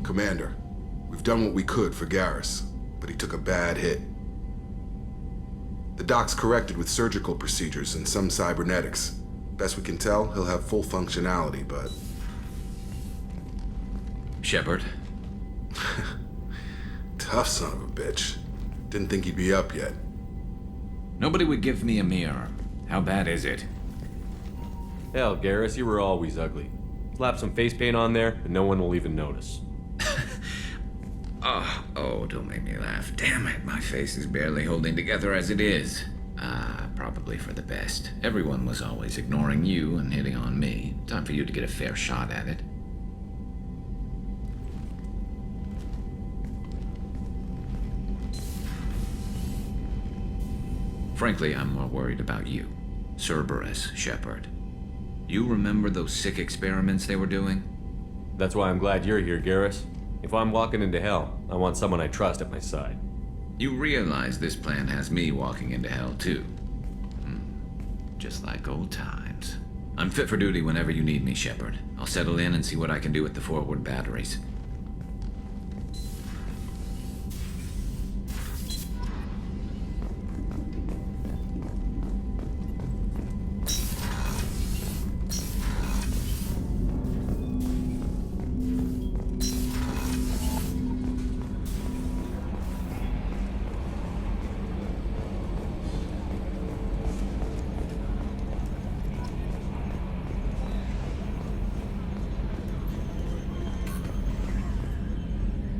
Commander, we've done what we could for Garrus, but he took a bad hit. The doc's corrected with surgical procedures and some cybernetics. Best we can tell, he'll have full functionality, but... Shepard? Tough son of a bitch. Didn't think he'd be up yet. Nobody would give me a mirror. How bad is it? Hell, Garrus, you were always ugly. Slap some face paint on there, and no one will even notice. Oh, don't make me laugh. Damn it, my face is barely holding together as it is. Probably for the best. Everyone was always ignoring you and hitting on me. Time for you to get a fair shot at it. Frankly, I'm more worried about you. Cerberus, Shepard. You remember those sick experiments they were doing? That's why I'm glad you're here, Garrus. If I'm walking into hell, I want someone I trust at my side. You realize this plan has me walking into hell, too. Just like old times. I'm fit for duty whenever you need me, Shepard. I'll settle in and see what I can do with the forward batteries.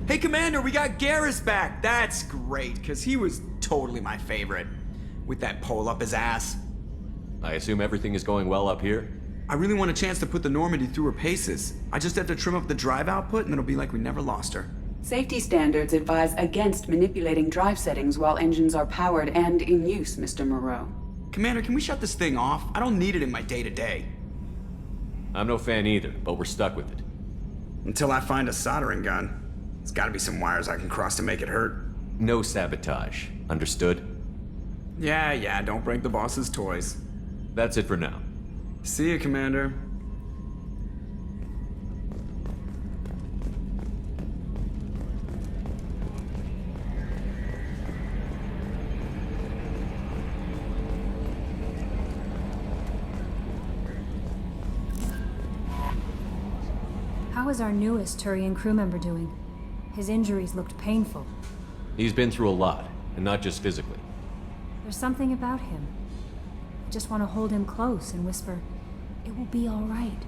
Hey, Commander, we got Garrus back. That's great, because he was totally my favorite. With that pole up his ass. I assume everything is going well up here? I really want a chance to put the Normandy through her paces. I just have to trim up the drive output and it'll be like we never lost her. Safety standards advise against manipulating drive settings while engines are powered and in use, Mr. Moreau. Commander, can we shut this thing off? I don't need it in my day-to-day. I'm no fan either, but we're stuck with it. Until I find a soldering gun. There's gotta be some wires I can cross to make it hurt. No sabotage. Understood? Yeah, don't break the boss's toys. That's it for now. See you, Commander. How is our newest Turian crew member doing? His injuries looked painful. He's been through a lot, and not just physically. There's something about him. I just want to hold him close and whisper, "It will be all right."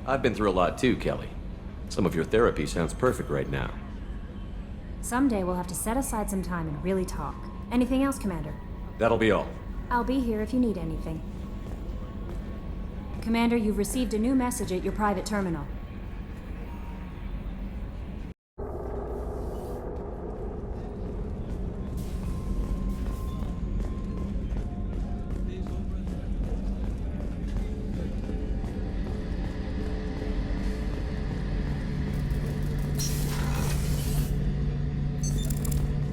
I've been through a lot too, Kelly. Some of your therapy sounds perfect right now. Someday we'll have to set aside some time and really talk. Anything else, Commander? That'll be all. I'll be here if you need anything. Commander, you've received a new message at your private terminal.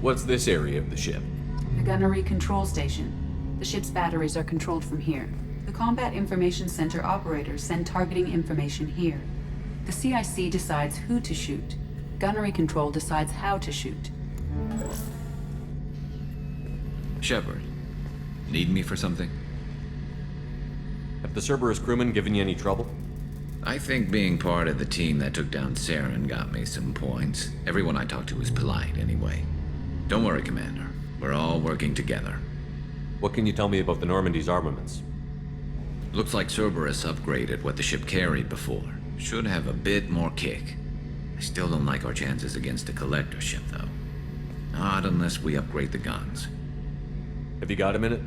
What's this area of the ship? The gunnery control station. The ship's batteries are controlled from here. The Combat Information Center operators send targeting information here. The CIC decides who to shoot. Gunnery control decides how to shoot. Shepard, need me for something? Have the Cerberus crewmen given you any trouble? I think being part of the team that took down Saren got me some points. Everyone I talked to was polite, anyway. Don't worry, Commander. We're all working together. What can you tell me about the Normandy's armaments? Looks like Cerberus upgraded what the ship carried before. Should have a bit more kick. I still don't like our chances against a collector ship, though. Not unless we upgrade the guns. Have you got a minute?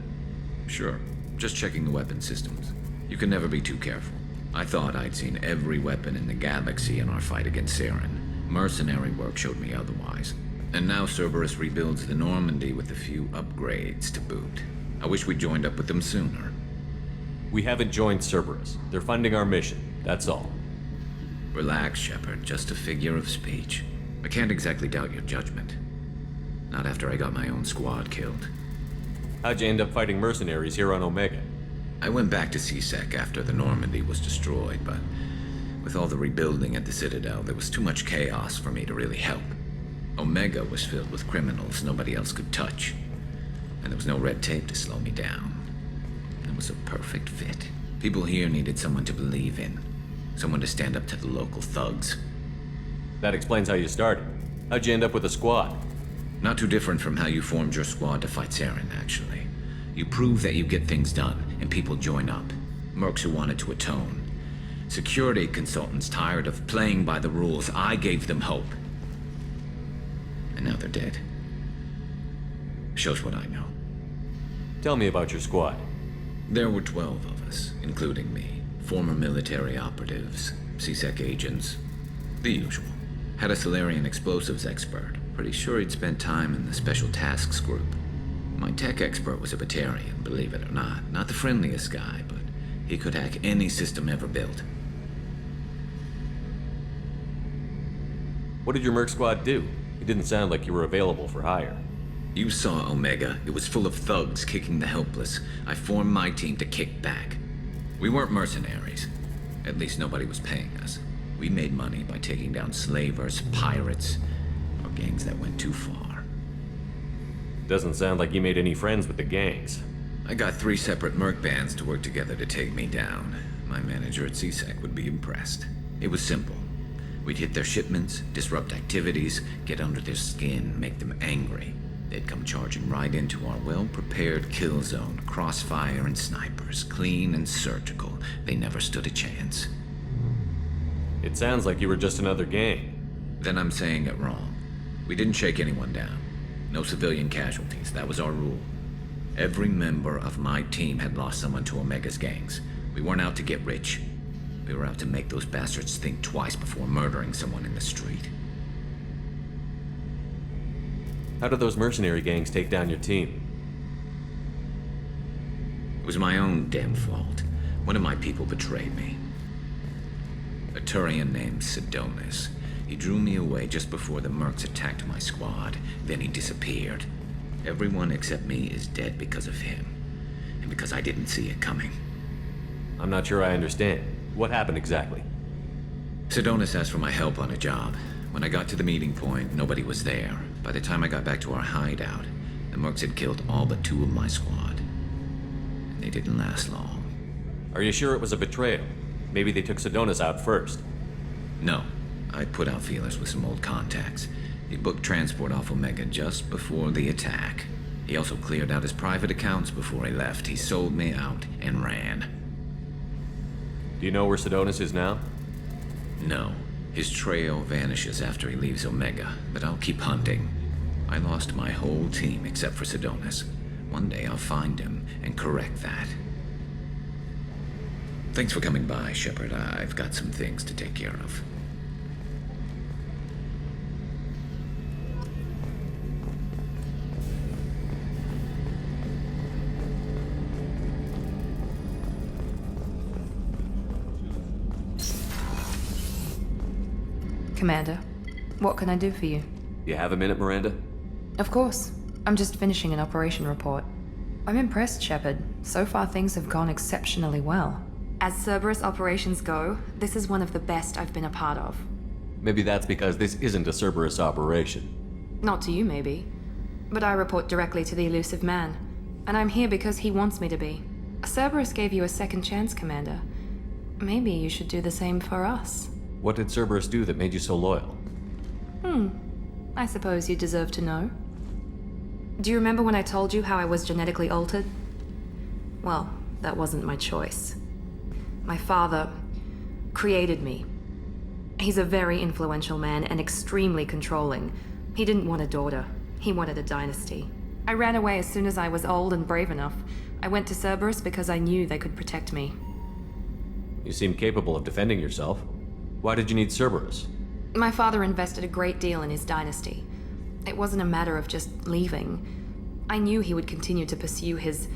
Sure. Just checking the weapon systems. You can never be too careful. I thought I'd seen every weapon in the galaxy in our fight against Saren. Mercenary work showed me otherwise. And now Cerberus rebuilds the Normandy with a few upgrades to boot. I wish we'd joined up with them sooner. We haven't joined Cerberus. They're funding our mission, that's all. Relax, Shepard. Just a figure of speech. I can't exactly doubt your judgment. Not after I got my own squad killed. How'd you end up fighting mercenaries here on Omega? I went back to C-Sec after the Normandy was destroyed, but with all the rebuilding at the Citadel, there was too much chaos for me to really help. Omega was filled with criminals nobody else could touch, and there was no red tape to slow me down. It was a perfect fit. People here needed someone to believe in, someone to stand up to the local thugs. That explains how you started. How'd you end up with a squad? Not too different from how you formed your squad to fight Saren, actually. You prove that you get things done, and people join up. Mercs who wanted to atone. Security consultants tired of playing by the rules. I gave them hope. And now they're dead. Shows what I know. Tell me about your squad. There were 12 of us, including me. Former military operatives, C-Sec agents, the usual. Had a Solarian explosives expert. Pretty sure he'd spent time in the Special Tasks Group. My tech expert was a Batarian, believe it or not. Not the friendliest guy, but he could hack any system ever built. What did your Merc squad do? It didn't sound like you were available for hire. You saw Omega. It was full of thugs kicking the helpless. I formed my team to kick back. We weren't mercenaries. At least nobody was paying us. We made money by taking down slavers, pirates, or gangs that went too far. Doesn't sound like you made any friends with the gangs. I got 3 separate merc bands to work together to take me down. My manager at C-Sec would be impressed. It was simple. We'd hit their shipments, disrupt activities, get under their skin, make them angry. They'd come charging right into our well-prepared kill zone, crossfire and snipers, clean and surgical. They never stood a chance. It sounds like you were just another gang. Then I'm saying it wrong. We didn't shake anyone down. No civilian casualties, that was our rule. Every member of my team had lost someone to Omega's gangs. We weren't out to get rich. We were out to make those bastards think twice before murdering someone in the street. How did those mercenary gangs take down your team? It was my own damn fault. One of my people betrayed me. A Turian named Sidonis. He drew me away just before the mercs attacked my squad. Then he disappeared. Everyone except me is dead because of him. And because I didn't see it coming. I'm not sure I understand. What happened exactly? Sidonis asked for my help on a job. When I got to the meeting point, nobody was there. By the time I got back to our hideout, the mercs had killed all but 2 of my squad. And they didn't last long. Are you sure it was a betrayal? Maybe they took Sidonis out first. No. I put out feelers with some old contacts. He booked transport off Omega just before the attack. He also cleared out his private accounts before he left. He sold me out and ran. Do you know where Sidonis is now? No. His trail vanishes after he leaves Omega, but I'll keep hunting. I lost my whole team except for Sidonis. One day I'll find him and correct that. Thanks for coming by, Shepard. I've got some things to take care of. Commander, what can I do for you? You have a minute, Miranda? Of course. I'm just finishing an operation report. I'm impressed, Shepard. So far, things have gone exceptionally well. As Cerberus operations go, this is one of the best I've been a part of. Maybe that's because this isn't a Cerberus operation. Not to you, maybe. But I report directly to the Elusive Man. And I'm here because he wants me to be. Cerberus gave you a second chance, Commander. Maybe you should do the same for us. What did Cerberus do that made you so loyal? I suppose you deserve to know. Do you remember when I told you how I was genetically altered? Well, that wasn't my choice. My father created me. He's a very influential man and extremely controlling. He didn't want a daughter. He wanted a dynasty. I ran away as soon as I was old and brave enough. I went to Cerberus because I knew they could protect me. You seem capable of defending yourself. Why did you need Cerberus? My father invested a great deal in his dynasty. It wasn't a matter of just leaving. I knew he would continue to pursue his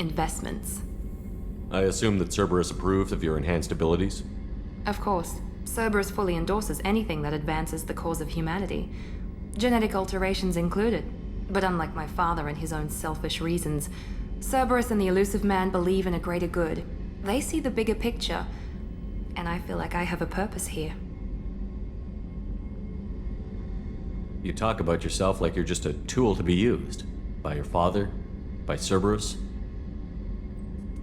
investments. I assume that Cerberus approved of your enhanced abilities? Of course, Cerberus fully endorses anything that advances the cause of humanity, genetic alterations included. But unlike my father and his own selfish reasons, Cerberus and the Elusive Man believe in a greater good. They see the bigger picture, and I feel like I have a purpose here. You talk about yourself like you're just a tool to be used. By your father? By Cerberus?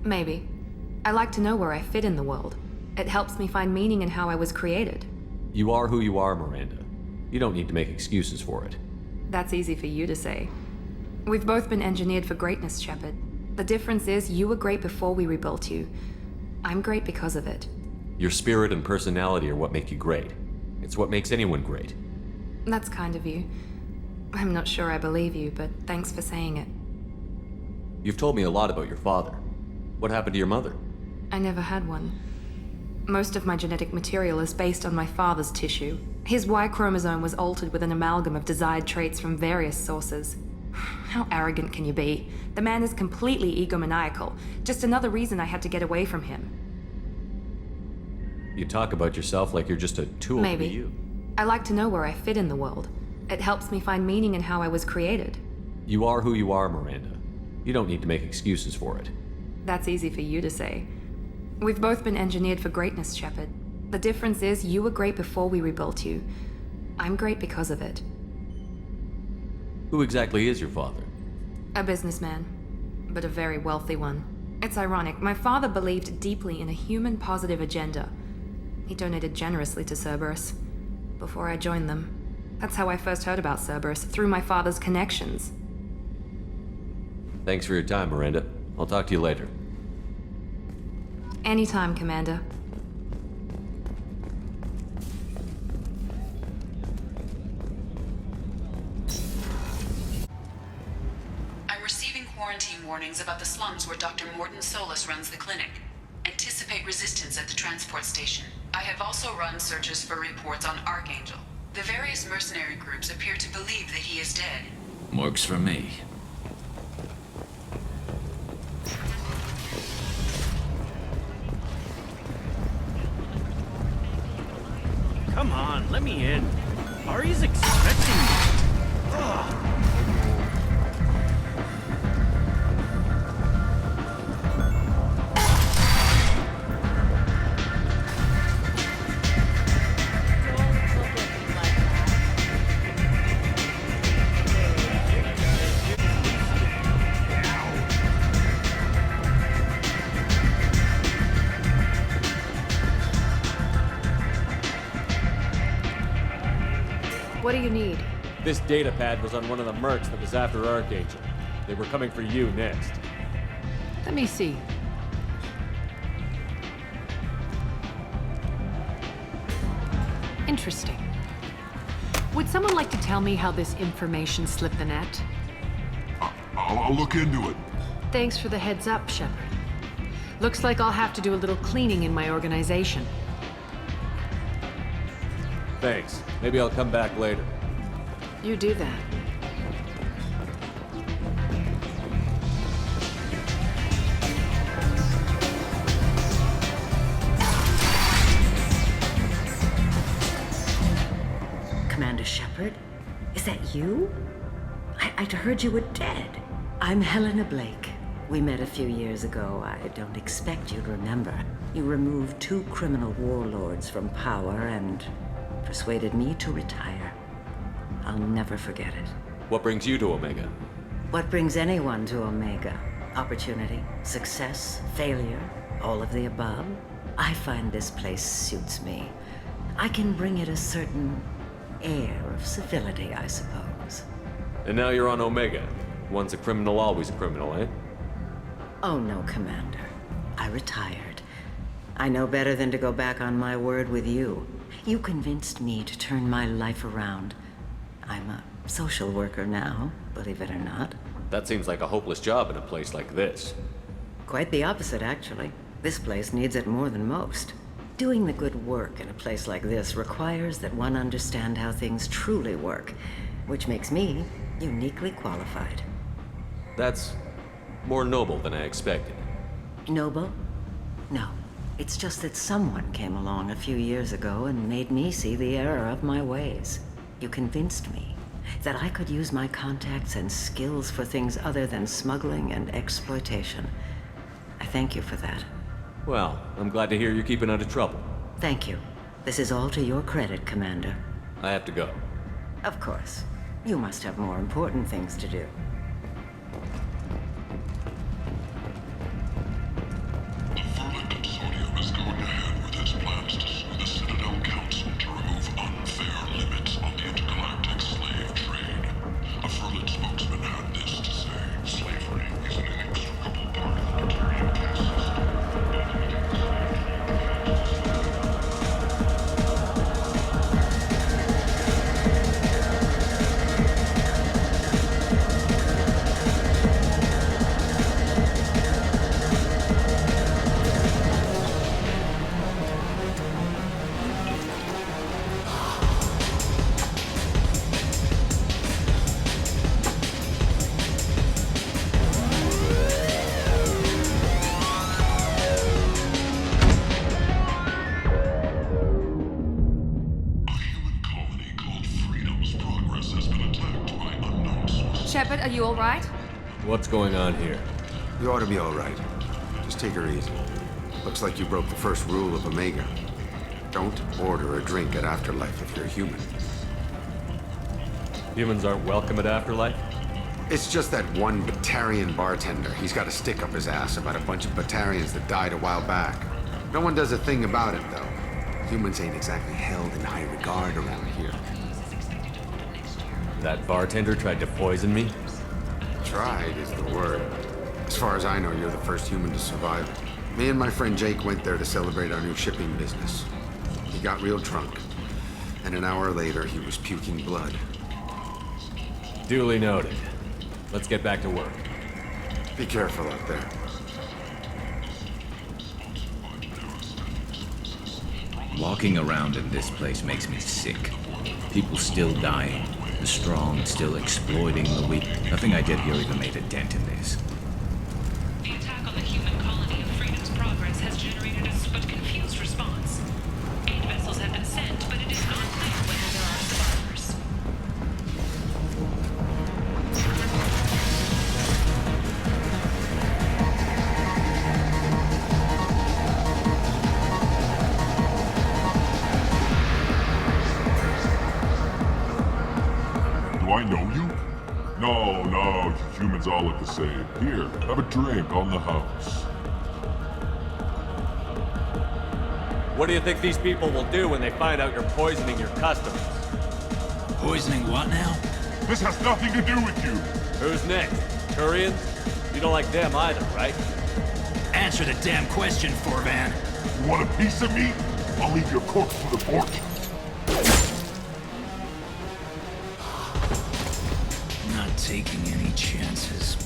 Maybe. I like to know where I fit in the world. It helps me find meaning in how I was created. You are who you are, Miranda. You don't need to make excuses for it. That's easy for you to say. We've both been engineered for greatness, Shepard. The difference is you were great before we rebuilt you. I'm great because of it. Your spirit and personality are what make you great. It's what makes anyone great. That's kind of you. I'm not sure I believe you, but thanks for saying it. You've told me a lot about your father. What happened to your mother? I never had one. Most of my genetic material is based on my father's tissue. His Y chromosome was altered with an amalgam of desired traits from various sources. How arrogant can you be? The man is completely egomaniacal. Just another reason I had to get away from him. You talk about yourself like you're just a tool to be Maybe. you. I like to know where I fit in the world. It helps me find meaning in how I was created. You are who you are, Miranda. You don't need to make excuses for it. That's easy for you to say. We've both been engineered for greatness, Shepard. The difference is you were great before we rebuilt you. I'm great because of it. Who exactly is your father? A businessman, but a very wealthy one. It's ironic, my father believed deeply in a human-positive agenda. He donated generously to Cerberus before I joined them. That's how I first heard about Cerberus, through my father's connections. Thanks for your time, Miranda. I'll talk to you later. Anytime, Commander. I'm receiving quarantine warnings about the slums where Dr. Morden Solus runs the clinic. Anticipate resistance at the transport station. I have also run searches for reports on Archangel. The various mercenary groups appear to believe that he is dead. Works for me. Come on, let me in. Ari's expecting me. Ugh. What do you need? This data pad was on one of the mercs that was after Archangel. They were coming for you next. Let me see. Interesting. Would someone like to tell me how this information slipped the net? I'll look into it. Thanks for the heads up, Shepard. Looks like I'll have to do a little cleaning in my organization. Thanks. Maybe I'll come back later. You do that. Commander Shepard? Is that you? I'd heard you were dead. I'm Helena Blake. We met a few years ago. I don't expect you'd remember. You removed 2 criminal warlords from power and persuaded me to retire. I'll never forget it. What brings you to Omega? What brings anyone to Omega? Opportunity, success, failure, all of the above? I find this place suits me. I can bring it a certain air of civility, I suppose. And now you're on Omega. Once a criminal, always a criminal, eh? Oh no, Commander. I retired. I know better than to go back on my word with you. You convinced me to turn my life around. I'm a social worker now, believe it or not. That seems like a hopeless job in a place like this. Quite the opposite, actually. This place needs it more than most. Doing the good work in a place like this requires that one understand how things truly work, which makes me uniquely qualified. That's More noble than I expected. Noble? No. It's just that someone came along a few years ago and made me see the error of my ways. You convinced me that I could use my contacts and skills for things other than smuggling and exploitation. I thank you for that. Well, I'm glad to hear you're keeping out of trouble. Thank you. This is all to your credit, Commander. I have to go. Of course. You must have more important things to do. The Vermin Consortium is going ahead with its plans to sue the Citadel Council to remove unfair limits on the intergalactic slave trade. A Vermin spokesman had this to say: slavery is an inextricable part of the Terran caste system. Shepard, are you all right? What's going on here? You ought to be all right. Just take her easy. Looks like you broke the first rule of Omega. Don't order a drink at Afterlife if you're human. Humans aren't welcome at Afterlife? It's just that one Batarian bartender. He's got a stick up his ass about a bunch of Batarians that died a while back. No one does a thing about it, though. Humans ain't exactly held in high regard around here. That bartender tried to poison me? Tried is the word. As far as I know, you're the first human to survive. Me and my friend Jake went there to celebrate our new shipping business. He got real drunk, and an hour later he was puking blood. Duly noted. Let's get back to work. Be careful out there. Walking around in this place makes me sick. People still dying. The strong still exploiting the weak. Nothing I did here even made a dent in this. The attack on the human colony of Freedom's Progress has generated a somewhat confused response. 8 vessels have been sent, but it is not clear whether there are survivors. Do I know you? No, humans all look the same. Here, have a drink on the house. What do you think these people will do when they find out you're poisoning your customers? Poisoning what now? This has nothing to do with you. Who's next? Turians? You don't like them either, right? Answer the damn question, Forvan. You want a piece of me? I'll leave your corpse for the port. Not taking any chances.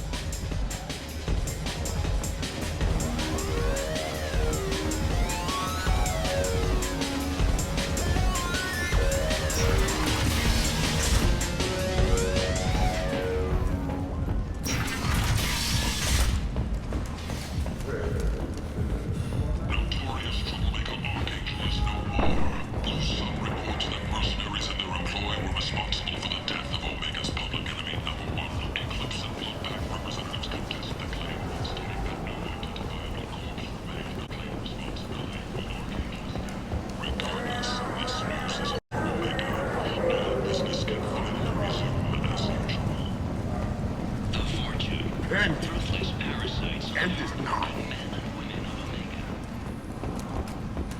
Notorious troublemaker Archangel is no more. Blue Sun reports that mercenaries in their employ were responsible for the death of Omega's public enemy #1. Eclipse and Bloodback representatives contest the claim, stating that no identifiable corpse remained to claim responsibility for Archangel's death. Regardless, this news is for Omega, and business can finally resume as usual. The fortune. End. Ruthless parasites. End is now.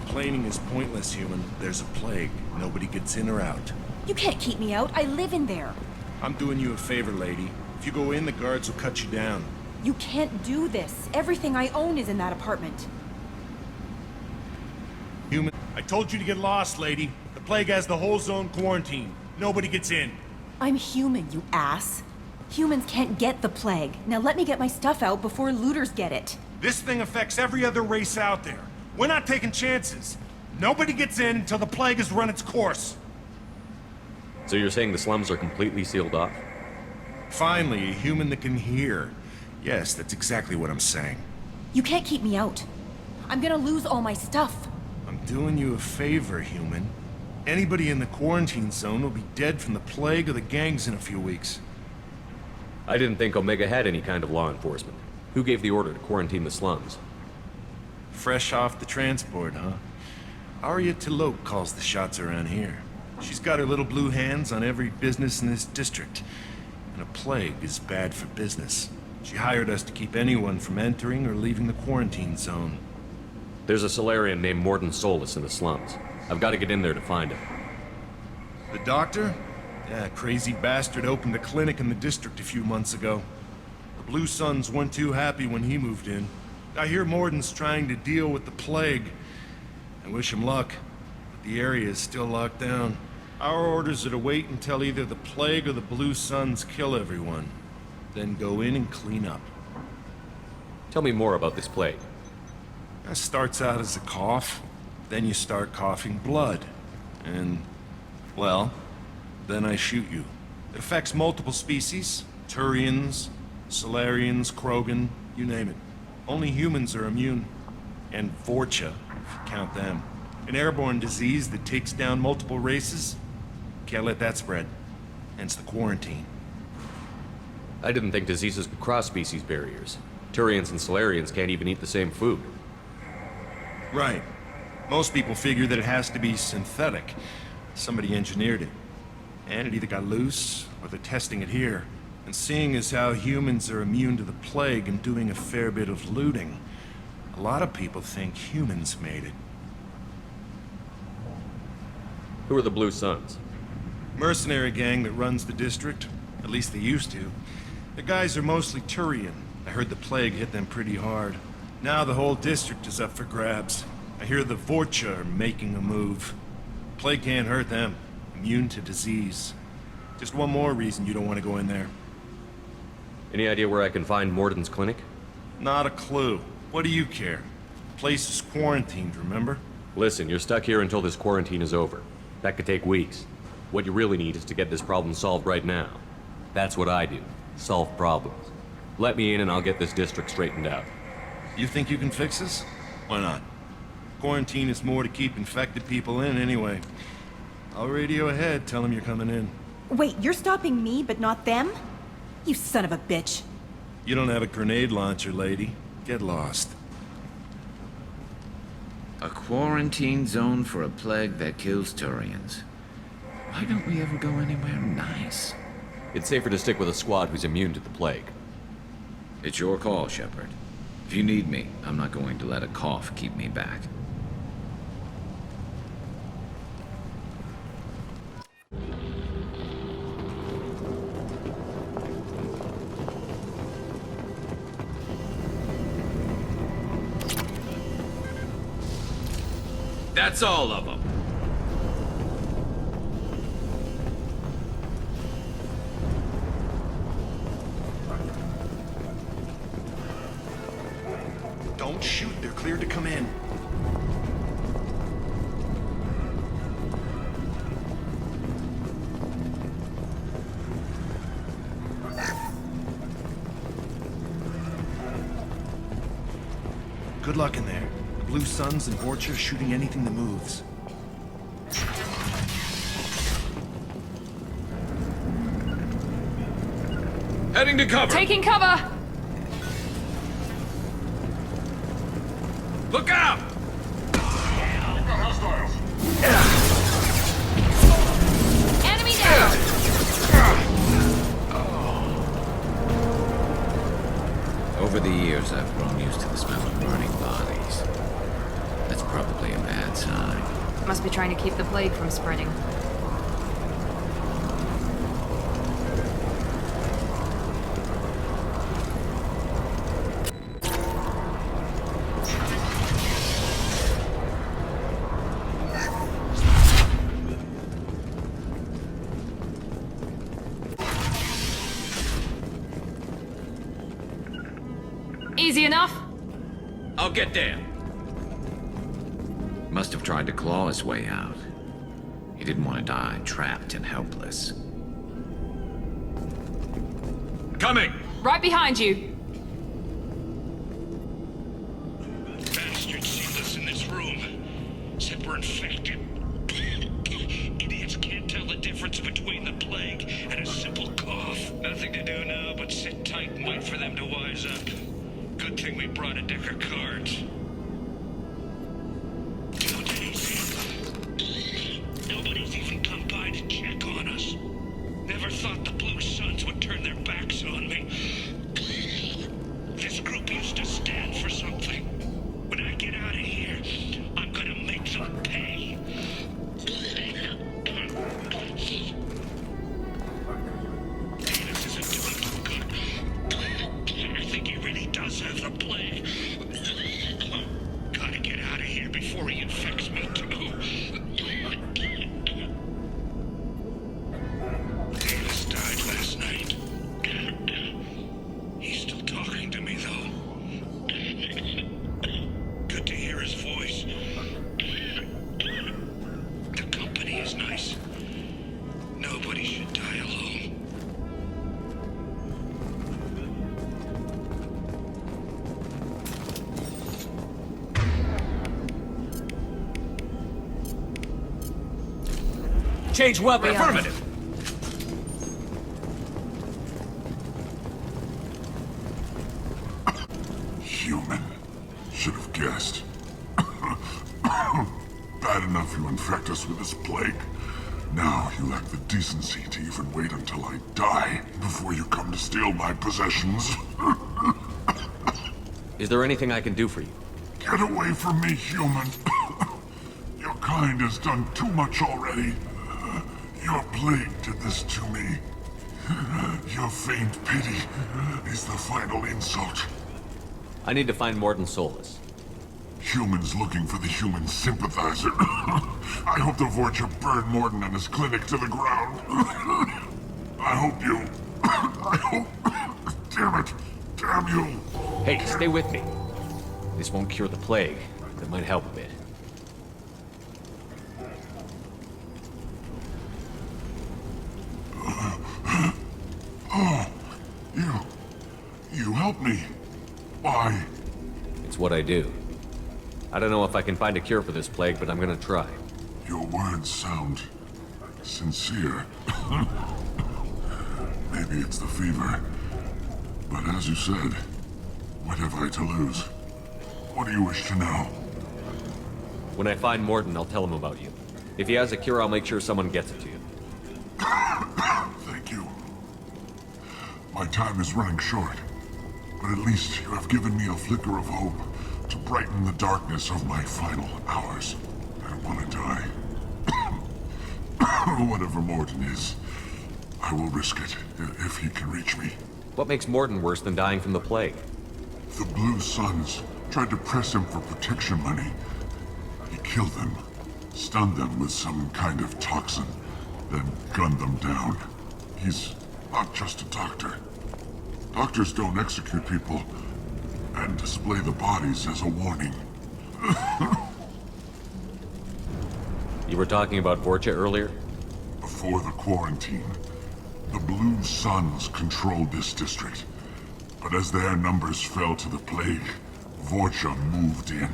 Complaining is pointless, human. There's a plague. Nobody gets in or out. You can't keep me out. I live in there. I'm doing you a favor, lady. If you go in, the guards will cut you down. You can't do this. Everything I own is in that apartment. Human, I told you to get lost, lady. The plague has the whole zone quarantined. Nobody gets in. I'm human, you ass. Humans can't get the plague. Now let me get my stuff out before looters get it. This thing affects every other race out there. We're not taking chances. Nobody gets in until the plague has run its course. So you're saying the slums are completely sealed off? Finally, a human that can hear. Yes, that's exactly what I'm saying. You can't keep me out. I'm gonna lose all my stuff. I'm doing you a favor, human. Anybody in the quarantine zone will be dead from the plague or the gangs in a few weeks. I didn't think Omega had any kind of law enforcement. Who gave the order to quarantine the slums? Fresh off the transport, huh? Arya T'Loak calls the shots around here. She's got her little blue hands on every business in this district. And a plague is bad for business. She hired us to keep anyone from entering or leaving the quarantine zone. There's a Solarian named Mordin Solus in the slums. I've got to get in there to find him. The doctor? Yeah, crazy bastard opened a clinic in the district a few months ago. The Blue Suns weren't too happy when he moved in. I hear Mordin's trying to deal with the plague. I wish him luck, but the area is still locked down. Our orders are to wait until either the plague or the Blue Suns kill everyone. Then go in and clean up. Tell me more about this plague. That starts out as a cough, then you start coughing blood. And, well, then I shoot you. It affects multiple species. Turians, Solarians, Krogan, you name it. Only humans are immune. And Vorcha, if you count them. An airborne disease that takes down multiple races. Can't let that spread. Hence the quarantine. I didn't think diseases could cross species barriers. Turians and Solarians can't even eat the same food. Right. Most people figure that it has to be synthetic. Somebody engineered it. And it either got loose, or they're testing it here. And seeing as how humans are immune to the plague and doing a fair bit of looting, a lot of people think humans made it. Who are the Blue Suns? Mercenary gang that runs the district. At least they used to. The guys are mostly Turian. I heard the plague hit them pretty hard. Now the whole district is up for grabs. I hear the Vorcha are making a move. Plague can't hurt them. Immune to disease. Just one more reason you don't want to go in there. Any idea where I can find Mordin's clinic? Not a clue. What do you care? The place is quarantined, remember? Listen, you're stuck here until this quarantine is over. That could take weeks. What you really need is to get this problem solved right now. That's what I do. Solve problems. Let me in and I'll get this district straightened out. You think you can fix this? Why not? Quarantine is more to keep infected people in anyway. I'll radio ahead, tell them you're coming in. Wait, you're stopping me, but not them? You son of a bitch. You don't have a grenade launcher, lady. Get lost. A quarantine zone for a plague that kills Turians. Why don't we ever go anywhere nice? It's safer to stick with a squad who's immune to the plague. It's your call, Shepard. If you need me, I'm not going to let a cough keep me back. That's all of them. Don't shoot, they're cleared to come in. Good luck in there. The Blue Suns and Vorcha shooting anything that moves. Heading to cover! Taking cover! Look out! Enemy down! Over the years, I've grown used to the smell of burning bodies. That's probably a bad sign. Must be trying to keep the plague from spreading. Easy enough? I'll get there. Must have tried to claw his way out. He didn't want to die trapped and helpless. Coming! Right behind you. super infected. Idiots can't tell the difference between the plague and a simple cough. Nothing to do now but sit tight and wait for them to wise up. Good thing we brought a deck of cards. 2 days in. Nobody's even come by to check on us. Never thought the Blue Suns would turn their backs on me. This group used to stand for something. When I get out of here, I'm gonna make them pay. Davis isn't doing too good. I think he really does have the plague. Gotta get out of here before he infects me too. Davis died last night. He's still talking to me, though. Good to hear his voice. The company is nice. Nobody should die alone. Change weapon. Affirmative. Human. Should have guessed. Bad enough you infect us with this plague. Now you lack the decency to even wait until I die before you come to steal my possessions. Is there anything I can do for you? Get away from me, human. Your kind has done too much already. Your plague did this to me. Your faint pity is the final insult. I need to find Mordin Solus. Humans looking for the human sympathizer. I hope the Vorcha burned Mordin and his clinic to the ground. I hope you... I hope... Damn it. Damn you. Hey, stay with me. This won't cure the plague. That might help a bit. Oh, you helped me. Why? It's what I do. I don't know if I can find a cure for this plague, but I'm gonna try. Your words sound sincere. Maybe it's the fever. But as you said, what have I to lose? What do you wish to know? When I find Mordin, I'll tell him about you. If he has a cure, I'll make sure someone gets it to you. Thank you. My time is running short, but at least you have given me a flicker of hope to brighten the darkness of my final hours. I don't want to die. Whatever Mordin is, I will risk it if he can reach me. What makes Mordin worse than dying from the plague? The Blue Suns tried to press him for protection money. He killed them, stunned them with some kind of toxin, then gunned them down. He's not just a doctor. Doctors don't execute people and display the bodies as a warning. You were talking about Vorcha earlier? Before the quarantine, the Blue Suns controlled this district. But as their numbers fell to the plague, Vorcha moved in.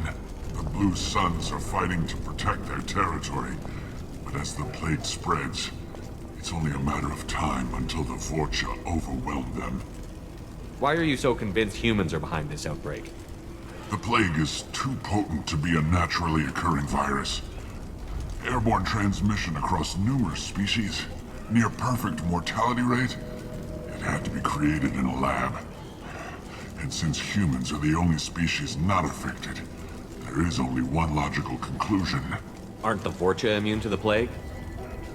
The Blue Suns are fighting to protect their territory. But as the plague spreads, it's only a matter of time until the Vorcha overwhelm them. Why are you so convinced humans are behind this outbreak? The plague is too potent to be a naturally occurring virus. Airborne transmission across numerous species, near perfect mortality rate. It had to be created in a lab. And since humans are the only species not affected, there is only one logical conclusion. Aren't the Vorcha immune to the plague?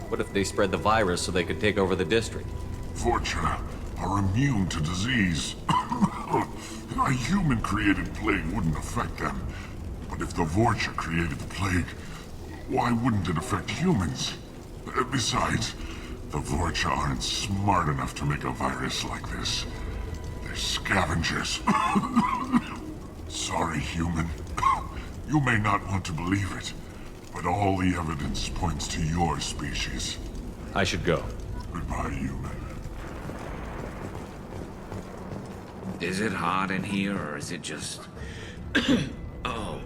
What if they spread the virus so they could take over the district? Vorcha are immune to disease. A human-created plague wouldn't affect them. But if the Vorcha created the plague, why wouldn't it affect humans? Besides, the Vorcha aren't smart enough to make a virus like this. They're scavengers. Sorry, human. You may not want to believe it, but all the evidence points to your species. I should go. Goodbye, human. Is it hot in here, or is it just... Oh,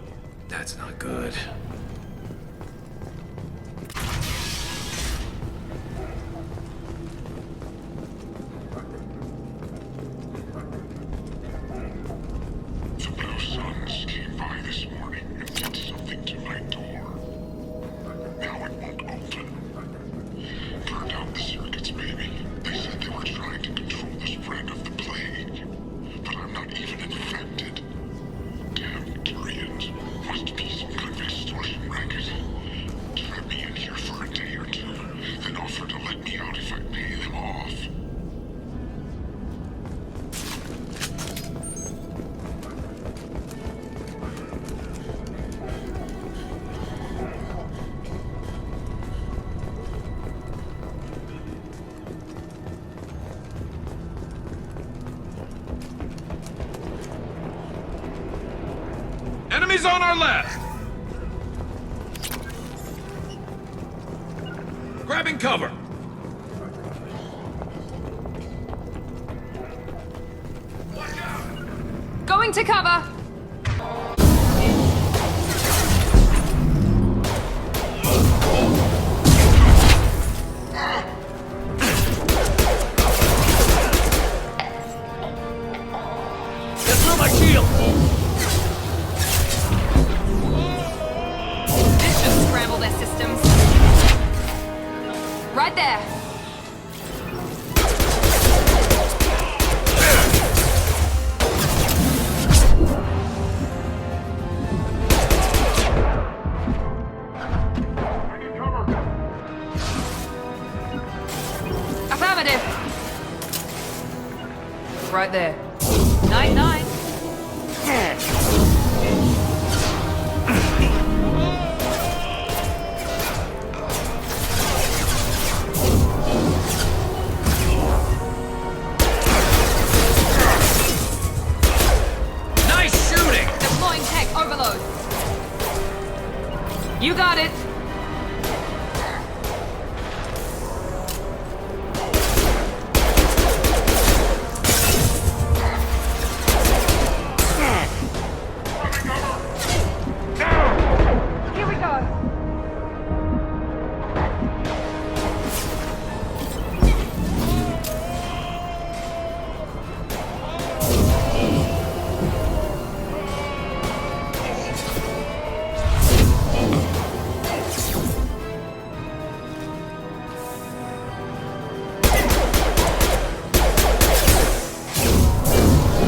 that's not good. Enemies on our left! Grabbing cover! Going to cover! Get through my shield! This should scramble their systems. Right there. Affirmative. Right there. 9-9. Nice shooting! Deploying tech overload. You got it. Here we go.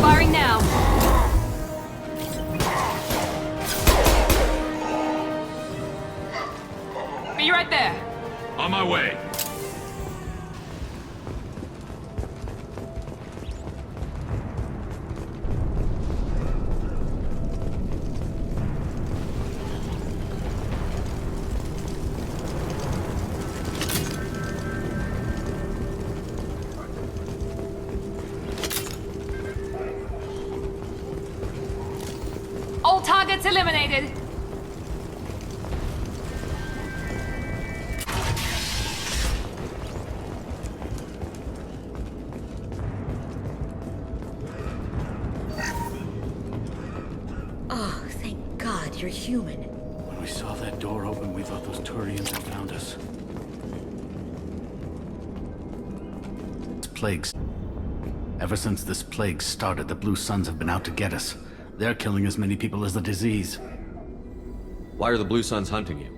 Firing now. Be right there. On my way. All targets eliminated. Oh, thank God you're human. When we saw that door open, we thought those Turians had found us. It's plagues. Ever since this plague started, the Blue Suns have been out to get us. They're killing as many people as the disease. Why are the Blue Suns hunting you?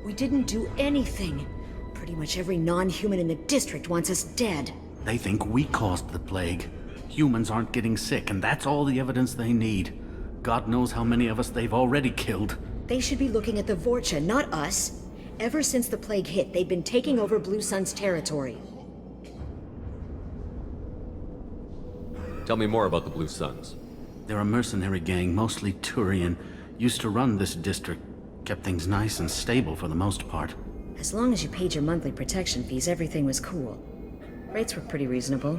We didn't do anything. Pretty much every non-human in the district wants us dead. They think we caused the plague. Humans aren't getting sick, and that's all the evidence they need. God knows how many of us they've already killed. They should be looking at the Vorcha, not us. Ever since the plague hit, they've been taking over Blue Sun's territory. Tell me more about the Blue Suns. They're a mercenary gang, mostly Turian. Used to run this district. Kept things nice and stable for the most part. As long as you paid your monthly protection fees, everything was cool. Rates were pretty reasonable.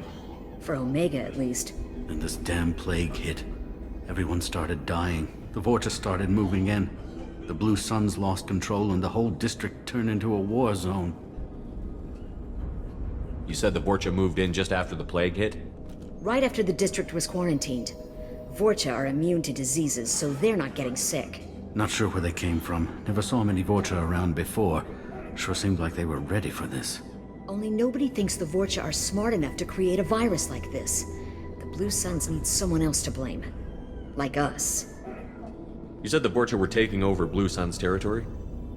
For Omega, at least. And this damn plague hit. Everyone started dying. The Vorcha started moving in. The Blue Suns lost control and the whole district turned into a war zone. You said the Vorcha moved in just after the plague hit? Right after the district was quarantined. Vorcha are immune to diseases, so they're not getting sick. Not sure where they came from. Never saw many Vorcha around before. Sure seemed like they were ready for this. Only nobody thinks the Vorcha are smart enough to create a virus like this. The Blue Suns need someone else to blame. Like us. You said the Vorcha were taking over Blue Sun's territory?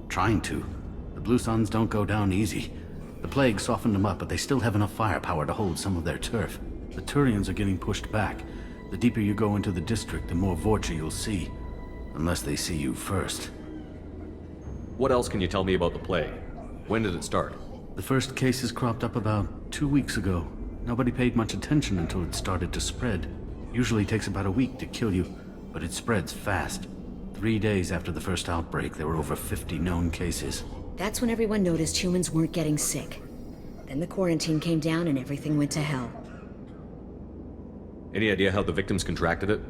Trying to. The Blue Suns don't go down easy. The plague softened them up, but they still have enough firepower to hold some of their turf. The Turians are getting pushed back. The deeper you go into the district, the more Vorcha you'll see. Unless they see you first. What else can you tell me about the plague? When did it start? The first cases cropped up about 2 weeks ago. Nobody paid much attention until it started to spread. Usually takes about a week to kill you, but it spreads fast. 3 days after the first outbreak, there were over 50 known cases. That's when everyone noticed humans weren't getting sick. Then the quarantine came down and everything went to hell. Any idea how the victims contracted it?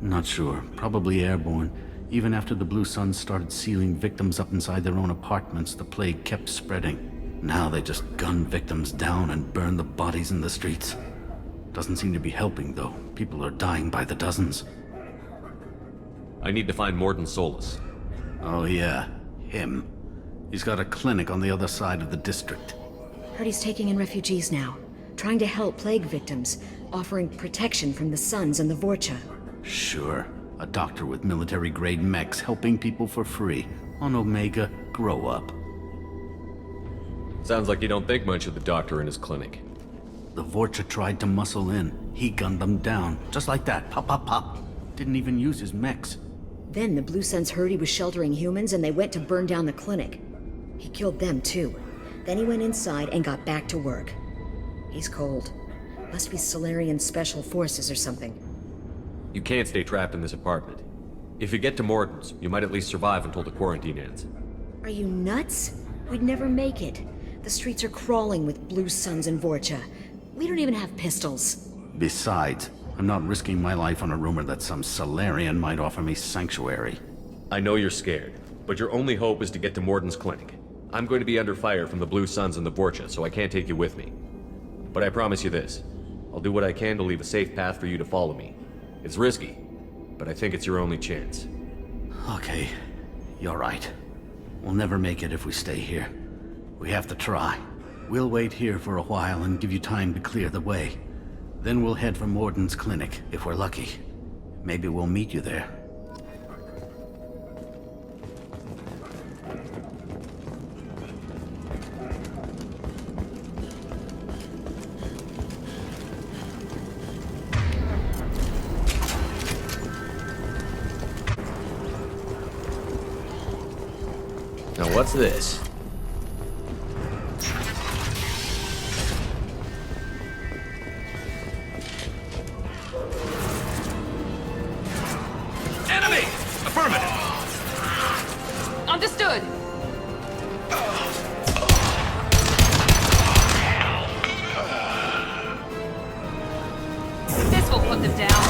Not sure. Probably airborne. Even after the Blue Suns started sealing victims up inside their own apartments, the plague kept spreading. Now they just gun victims down and burn the bodies in the streets. Doesn't seem to be helping, though. People are dying by the dozens. I need to find Morden Solus. Oh yeah, him. He's got a clinic on the other side of the district. Heard he's taking in refugees now, trying to help plague victims, offering protection from the Suns and the Vorcha. Sure. A doctor with military-grade mechs helping people for free. On Omega, grow up. Sounds like you don't think much of the doctor and his clinic. The Vorcha tried to muscle in. He gunned them down. Just like that. Pop, pop, pop. Didn't even use his mechs. Then the Blue Suns heard he was sheltering humans and they went to burn down the clinic. He killed them too. Then he went inside and got back to work. He's cold. Must be Solarian Special Forces or something. You can't stay trapped in this apartment. If you get to Morden's, you might at least survive until the quarantine ends. Are you nuts? We'd never make it. The streets are crawling with Blue Suns and Vorcha. We don't even have pistols. Besides, I'm not risking my life on a rumor that some Solarian might offer me sanctuary. I know you're scared, but your only hope is to get to Morden's clinic. I'm going to be under fire from the Blue Suns and the Vorcha, so I can't take you with me. But I promise you this. I'll do what I can to leave a safe path for you to follow me. It's risky, but I think it's your only chance. Okay, you're right. We'll never make it if we stay here. We have to try. We'll wait here for a while and give you time to clear the way. Then we'll head for Morden's clinic, if we're lucky. Maybe we'll meet you there. Now what's this? Enemy! Affirmative! Understood! This will put them down.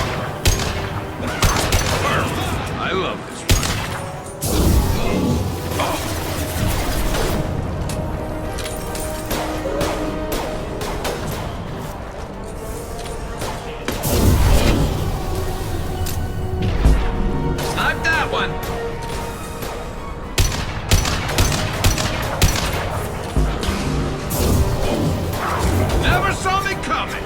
I love this Snipe that one! Never saw me coming!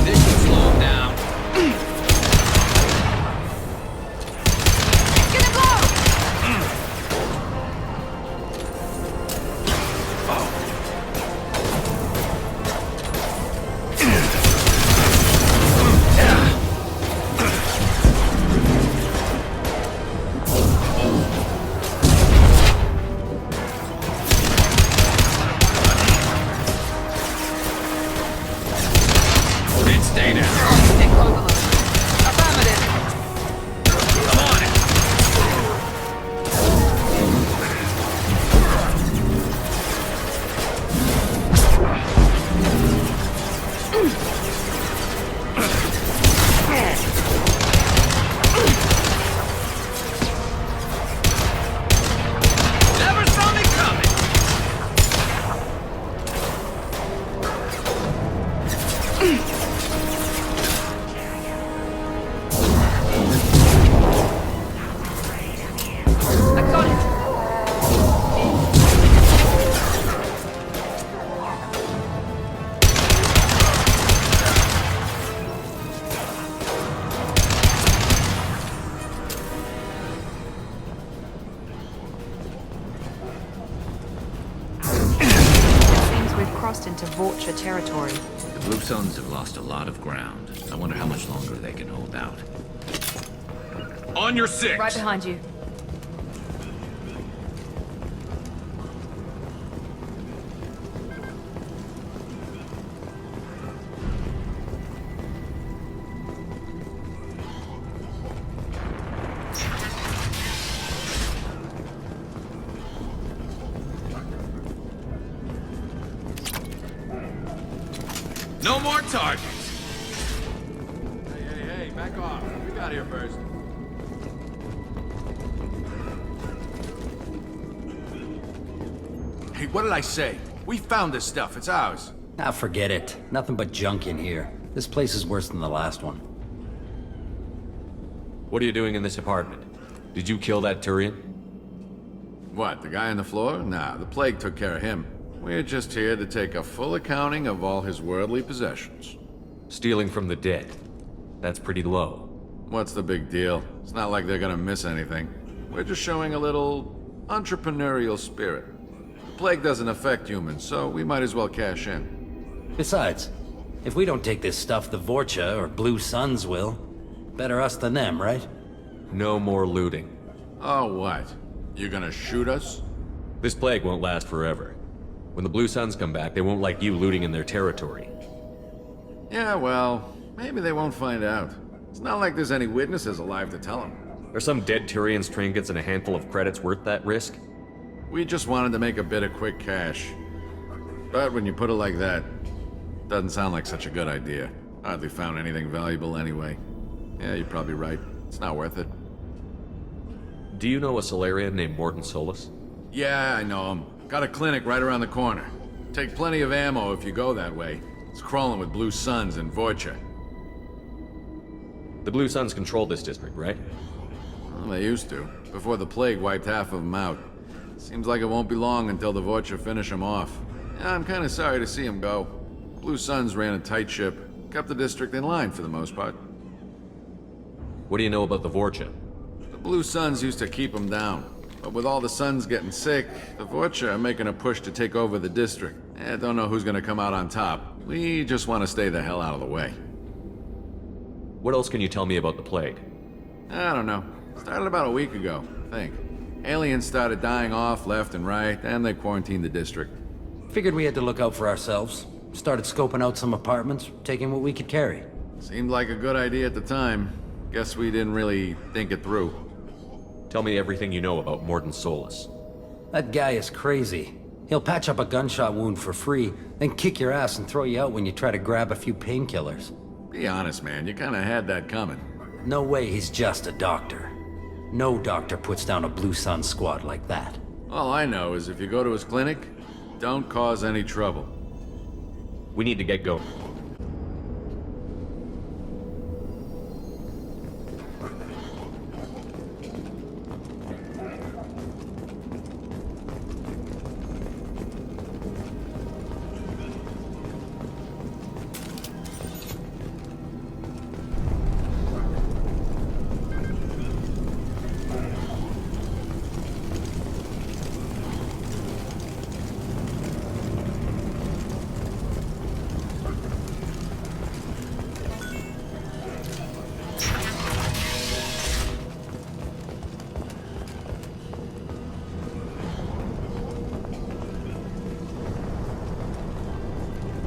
This should slow him down. Get him low! Then stay down. Take overload. Affirmative. Come on it. Never saw me coming! I got it. Seems we've crossed into Vorcha territory. The Blue Suns have lost a lot of ground. I wonder how much longer they can hold out. On your six! Right behind you. No more targets! Hey, back off. We got here first. Hey, what did I say? We found this stuff. It's ours. Ah, forget it. Nothing but junk in here. This place is worse than the last one. What are you doing in this apartment? Did you kill that Turian? What, the guy on the floor? Nah, the plague took care of him. We're just here to take a full accounting of all his worldly possessions. Stealing from the dead. That's pretty low. What's the big deal? It's not like they're gonna miss anything. We're just showing a little entrepreneurial spirit. The plague doesn't affect humans, so we might as well cash in. Besides, if we don't take this stuff, the Vorcha or Blue Suns will. Better us than them, right? No more looting. Oh, what? You gonna shoot us? This plague won't last forever. When the Blue Suns come back, they won't like you looting in their territory. Yeah, well, maybe they won't find out. It's not like there's any witnesses alive to tell them. Are some dead Tyrian's trinkets and a handful of credits worth that risk? We just wanted to make a bit of quick cash. But when you put it like that, doesn't sound like such a good idea. Hardly found anything valuable anyway. Yeah, you're probably right. It's not worth it. Do you know a Solarian named Mordin Solus? Yeah, I know him. Got a clinic right around the corner. Take plenty of ammo if you go that way. It's crawling with Blue Suns and Vorcha. The Blue Suns control this district, right? Well, they used to, before the plague wiped half of them out. Seems like it won't be long until the Vorcha finish them off. Yeah, I'm kinda sorry to see them go. Blue Suns ran a tight ship, kept the district in line for the most part. What do you know about the Vorcha? The Blue Suns used to keep them down. But with all the Suns getting sick, the Vorcha are making a push to take over the district. Don't know who's gonna come out on top. We just want to stay the hell out of the way. What else can you tell me about the plague? I don't know. Started about a week ago, I think. Aliens started dying off left and right, and they quarantined the district. Figured we had to look out for ourselves. Started scoping out some apartments, taking what we could carry. Seemed like a good idea at the time. Guess we didn't really think it through. Tell me everything you know about Mordin Solus. That guy is crazy. He'll patch up a gunshot wound for free, then kick your ass and throw you out when you try to grab a few painkillers. Be honest, man. You kinda had that coming. No way he's just a doctor. No doctor puts down a Blue Sun squad like that. All I know is if you go to his clinic, don't cause any trouble. We need to get going.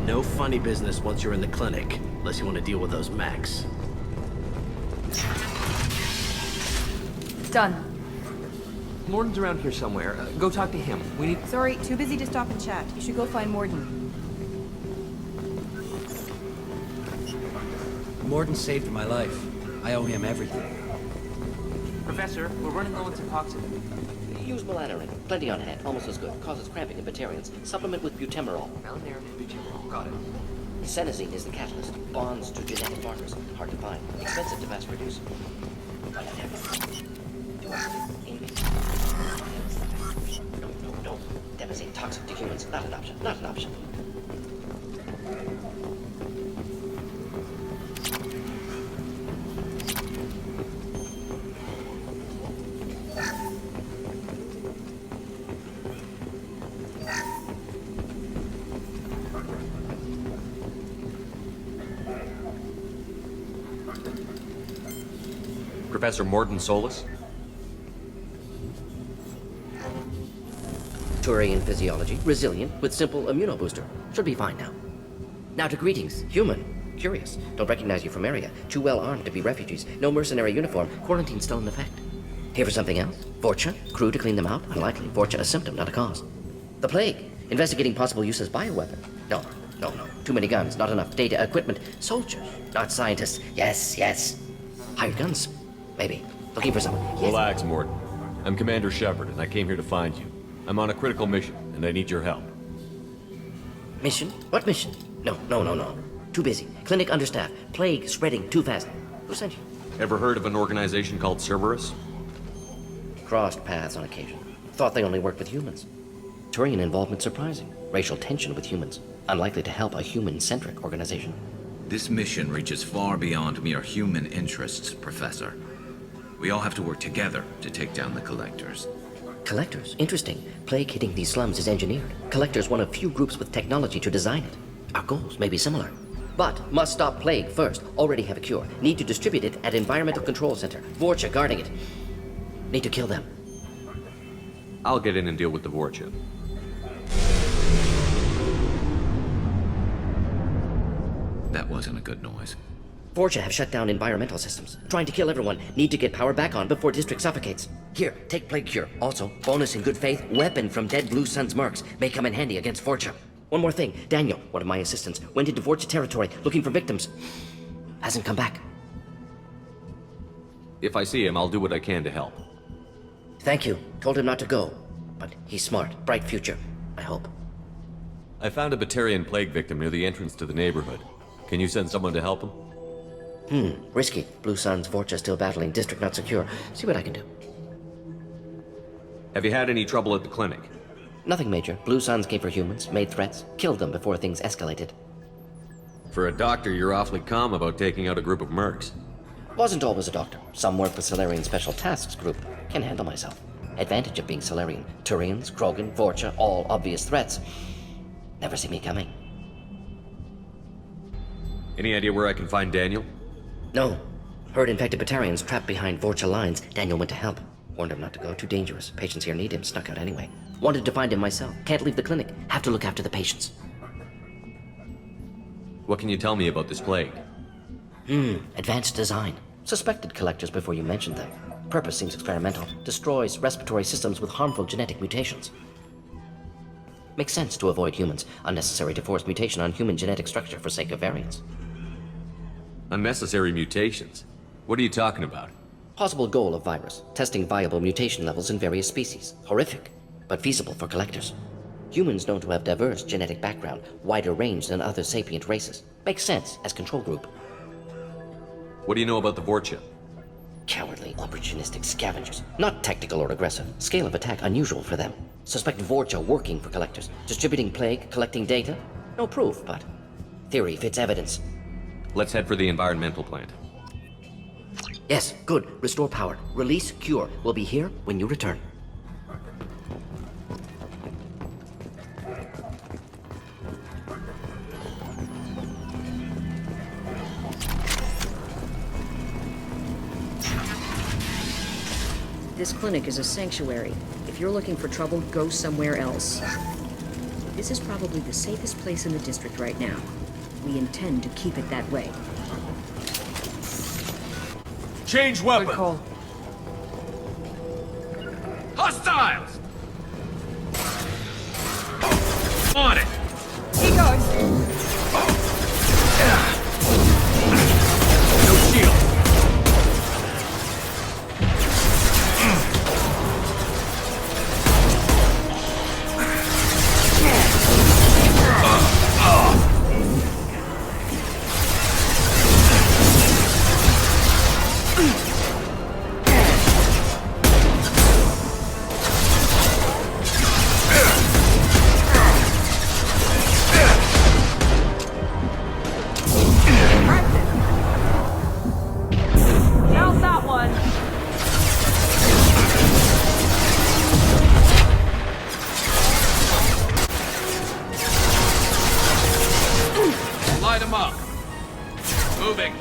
No funny business once you're in the clinic, unless you want to deal with those mechs. Done. Mordin's around here somewhere. Go talk to him. We need... Sorry, too busy to stop and chat. You should go find Mordin. Mordin saved my life. I owe him everything. Professor, we're running low on Suboxone. Use melanorin. Plenty on hand. Almost as good. Causes cramping in Batarians. Supplement with butemerol. Melanorin and butemerol. Got it. Senesine is the catalyst. Bonds to genetic markers. Hard to find. Expensive to mass produce. No. Devastating toxic to humans. Not an option. Not an option. Professor Mordin Solus? Turian physiology. Resilient with simple immunobooster. Should be fine now. Now to greetings. Human. Curious. Don't recognize you from area. Too well armed to be refugees. No mercenary uniform. Quarantine still in effect. Here for something else? Vorcha? Crew to clean them out? Unlikely. Vorcha a symptom, not a cause. The plague. Investigating possible use as bioweapon. No. No. Too many guns, not enough data, equipment. Soldiers, not scientists. Yes. Hired guns, maybe. Looking for someone. Yes. Relax, Morton. I'm Commander Shepard, and I came here to find you. I'm on a critical mission, and I need your help. Mission? What mission? No. Too busy. Clinic understaffed. Plague spreading too fast. Who sent you? Ever heard of an organization called Cerberus? Crossed paths on occasion. Thought they only worked with humans. Turian involvement surprising. Racial tension with humans. Unlikely to help a human-centric organization. This mission reaches far beyond mere human interests, Professor. We all have to work together to take down the Collectors. Collectors? Interesting. Plague hitting these slums is engineered. Collectors one of few groups with technology to design it. Our goals may be similar. But must stop Plague first. Already have a cure. Need to distribute it at Environmental Control Center. Vorcha guarding it. Need to kill them. I'll get in and deal with the Vorcha. That wasn't a good noise. Vorcha have shut down environmental systems. Trying to kill everyone. Need to get power back on before District suffocates. Here, take Plague Cure. Also, bonus in good faith, weapon from dead Blue Sun's mercs. May come in handy against Vorcha. One more thing. Daniel, one of my assistants, went into Vorcha territory looking for victims. Hasn't come back. If I see him, I'll do what I can to help. Thank you. Told him not to go. But he's smart. Bright future. I hope. I found a Batarian plague victim near the entrance to the neighborhood. Can you send someone to help him? Risky. Blue Sun's Vorcha still battling. District not secure. See what I can do. Have you had any trouble at the clinic? Nothing major. Blue Suns came for humans, made threats, killed them before things escalated. For a doctor, you're awfully calm about taking out a group of mercs. Wasn't always a doctor. Some work with Solarian Special Tasks Group. Can handle myself. Advantage of being Solarian. Turians, Krogan, Vorcha, all obvious threats. Never see me coming. Any idea where I can find Daniel? No. Heard infected Batarians trapped behind Vorcha lines. Daniel went to help. Warned him not to go. Too dangerous. Patients here need him. Snuck out anyway. Wanted to find him myself. Can't leave the clinic. Have to look after the patients. What can you tell me about this plague? Advanced design. Suspected Collectors before you mentioned them. Purpose seems experimental. Destroys respiratory systems with harmful genetic mutations. Makes sense to avoid humans. Unnecessary to force mutation on human genetic structure for sake of variance. Unnecessary mutations? What are you talking about? Possible goal of virus. Testing viable mutation levels in various species. Horrific, but feasible for Collectors. Humans known to have diverse genetic background, wider range than other sapient races. Makes sense as control group. What do you know about the Vorcha? Cowardly, opportunistic scavengers. Not tactical or aggressive. Scale of attack unusual for them. Suspect Vorcha working for Collectors. Distributing plague, collecting data. No proof, but theory fits evidence. Let's head for the environmental plant. Yes, good. Restore power. Release cure. We'll be here when you return. This clinic is a sanctuary. If you're looking for trouble, go somewhere else. This is probably the safest place in the district right now. We intend to keep it that way. Change weapon! Good call. Hostiles! On it! He goes. No shield! How's that one? Light them up. Moving.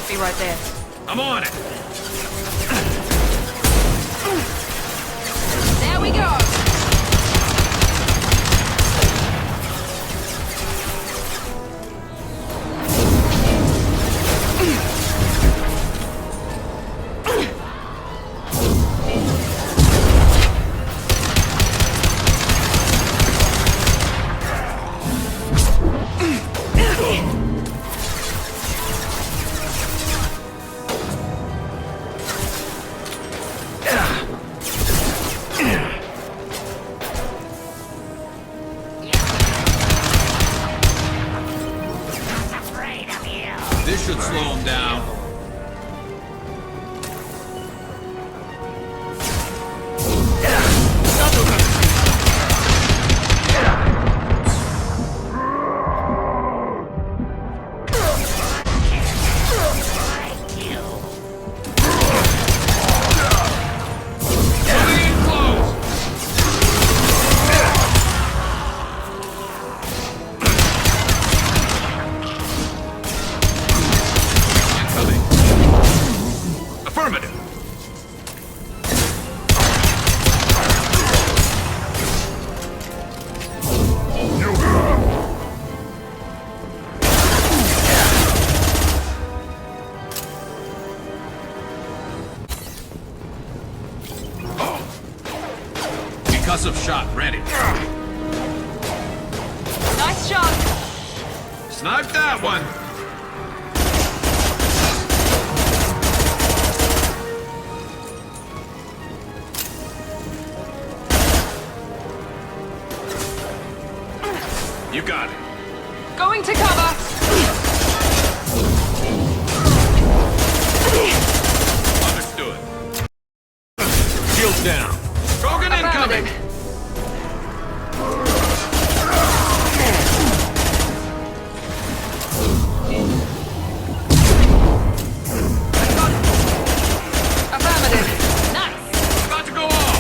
Be right there. I'm on it. There we go. Concussive shot ready. Nice shot. Snipe that one. You got it. Going to cover. Understood. Shields down. Krogan incoming. Affirmative. Nice. About to go off.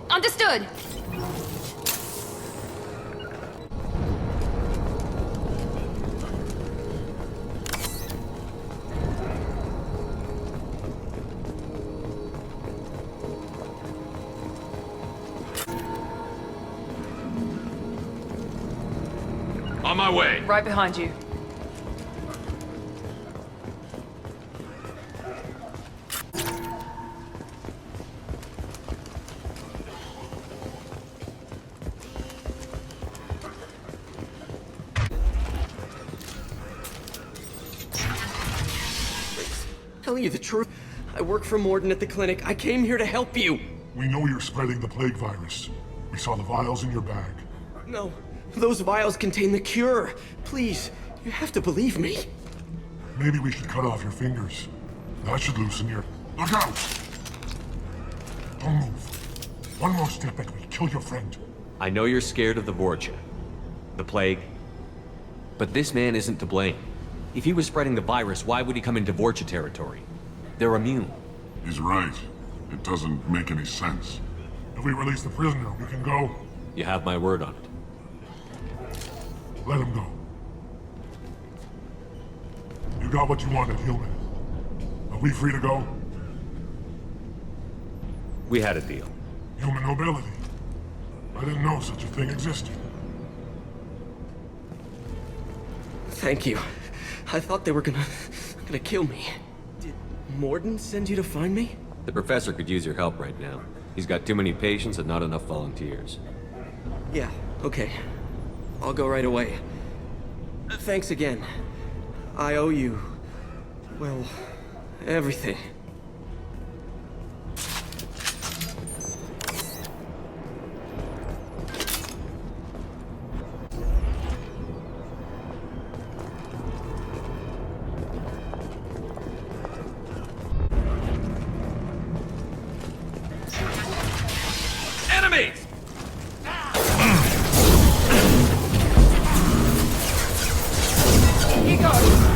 Understood. On my way. Right behind you. Telling you the truth. I work for Morden at the clinic. I came here to help you. We know you're spreading the plague virus. We saw the vials in your bag. No, those vials contain the cure. Please, you have to believe me. Maybe we should cut off your fingers. That should loosen your... Look out! Don't move. One more step and we'll kill your friend. I know you're scared of the Vorcha, the plague, but this man isn't to blame. If he was spreading the virus, why would he come into Vorcha territory? They're immune. He's right. It doesn't make any sense. If we release the prisoner, we can go. You have my word on it. Let him go. You got what you wanted, human. Are we free to go? We had a deal. Human nobility. I didn't know such a thing existed. Thank you. I thought they were gonna kill me. Did Morden send you to find me? The professor could use your help right now. He's got too many patients and not enough volunteers. Yeah, okay. I'll go right away. Thanks again. I owe you... well, everything. Enemies! Here goes.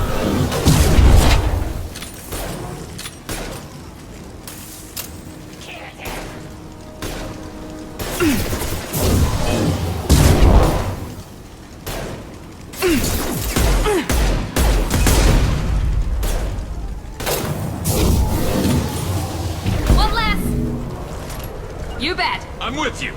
One less. You bet. I'm with you.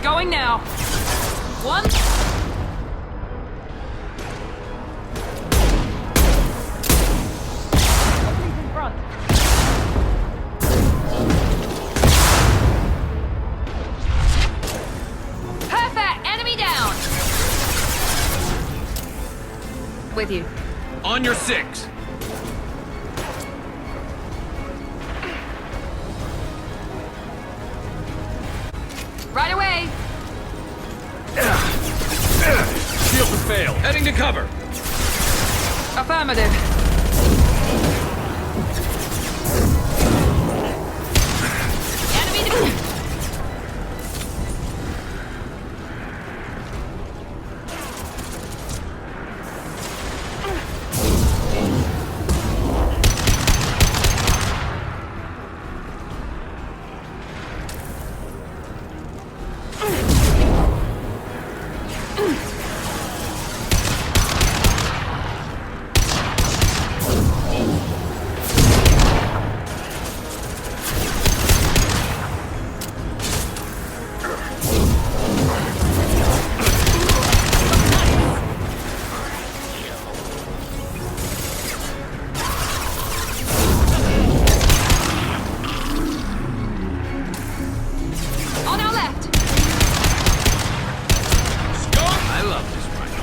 Going now. One. Openings in front. Perfect! Enemy down! With you. On your six. Right away! Shields have failed. Heading to cover. Affirmative. Enemy defeated. On our left. I love this rhino.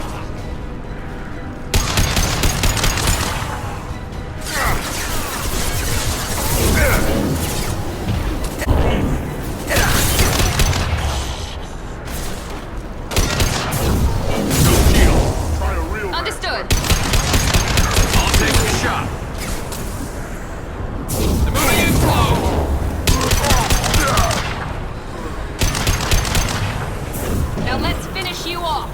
Understood. I'll take the shot. They're moving in close. Now let's finish you off.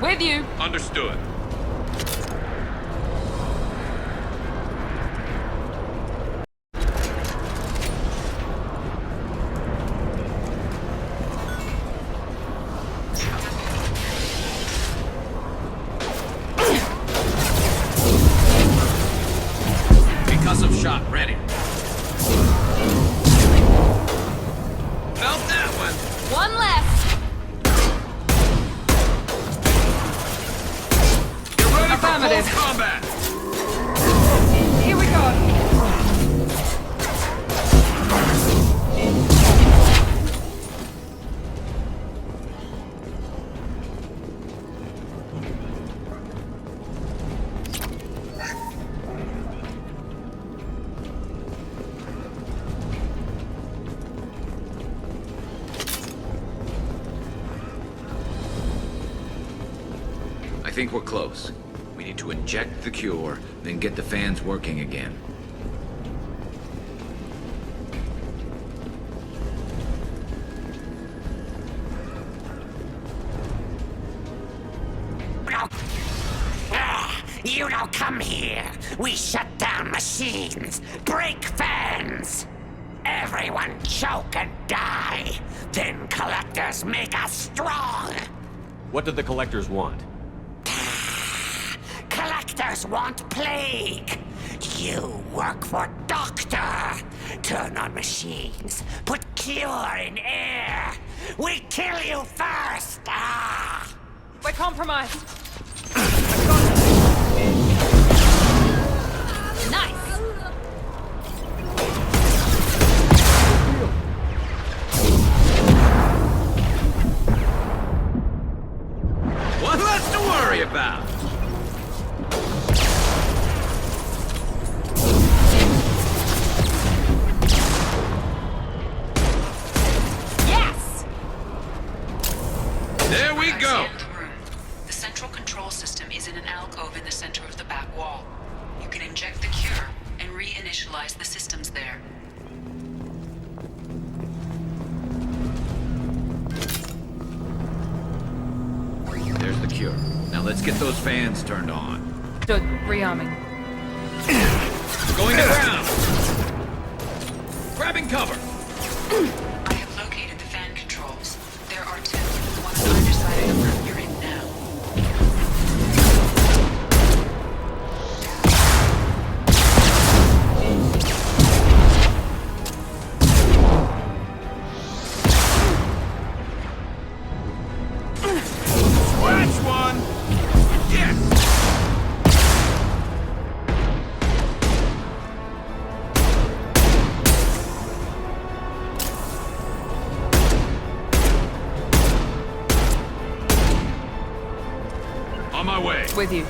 With you. Understood. Concussive shot ready. Felt that one. One less. Get ready Affirmative. for close combat. Here we go. I think we're close. We need to inject the cure, then get the fans working again. You don't come here. We shut down machines, break fans. Everyone choke and die. Then collectors make us strong. What did the collectors want? Collectors want plague. You work for Doctor. Turn on machines. Put cure in air. We kill you first. Ah! We're compromised. Nice. One less to worry about. Yes. There we go. The central control system is in an alcove in the center of the back wall. You can inject the cure and reinitialize the systems there. There's the cure. Now let's get those fans turned on. Stood. Rearming. Going to ground. Grabbing cover. I have located the fan controls. There are two, one on either side of the room you're in now. Scratch one. Yes. On my way. With you.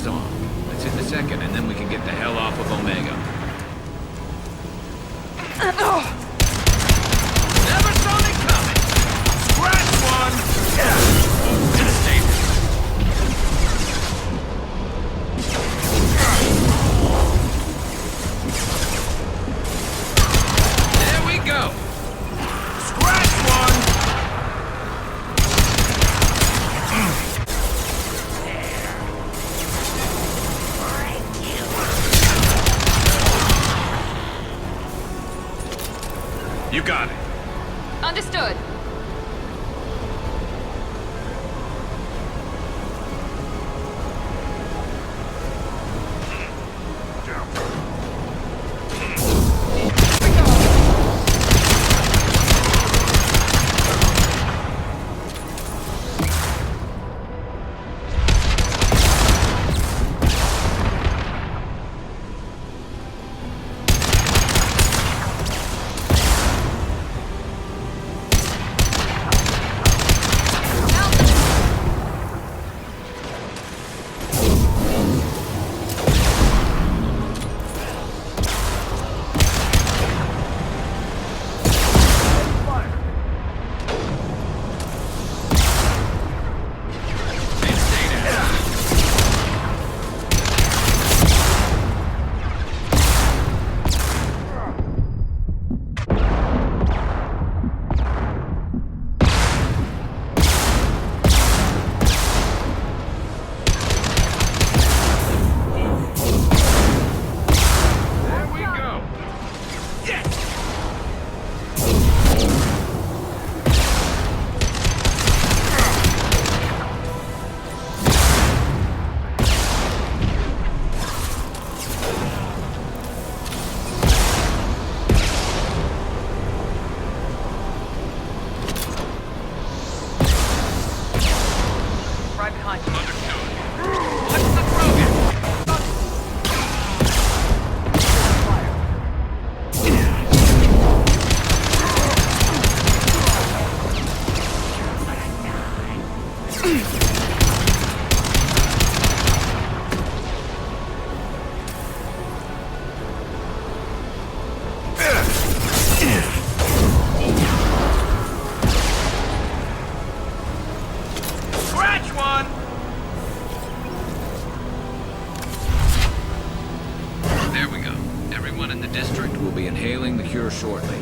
off. Let's hit the second, and then we can get the hell off of Omega. Never saw me coming! Scratch one! Stay there we go! Scratch one! You got it. Understood. Shortly.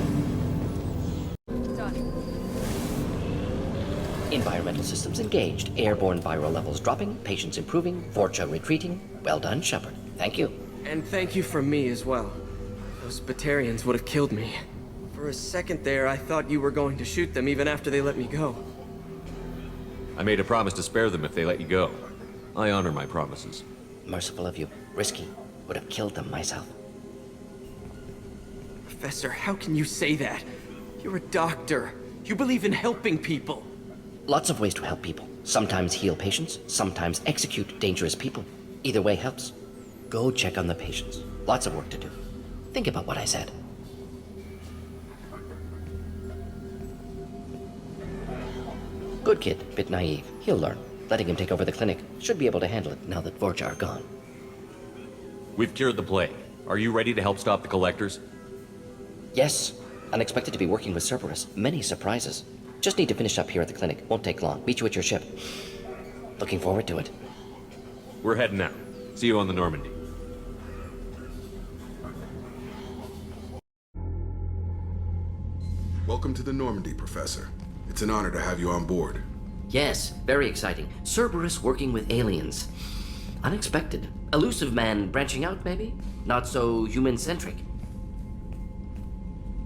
Environmental systems engaged. Airborne viral levels dropping. Patients improving. Vorcha retreating. Well done, Shepard. Thank you. And thank you from me as well. Those Batarians would have killed me. For a second there, I thought you were going to shoot them even after they let me go. I made a promise to spare them if they let you go. I honor my promises. Merciful of you. Risky. Would have killed them myself. Professor, how can you say that? You're a doctor. You believe in helping people. Lots of ways to help people. Sometimes heal patients, sometimes execute dangerous people. Either way helps. Go check on the patients. Lots of work to do. Think about what I said. Good kid, bit naive. He'll learn. Letting him take over the clinic should be able to handle it now that Vorcha are gone. We've cured the plague. Are you ready to help stop the Collectors? Yes. Unexpected to be working with Cerberus. Many surprises. Just need to finish up here at the clinic. Won't take long. Meet you at your ship. Looking forward to it. We're heading out. See you on the Normandy. Welcome to the Normandy, Professor. It's an honor to have you on board. Yes, very exciting. Cerberus working with aliens. Unexpected. Elusive man branching out, maybe? Not so human-centric.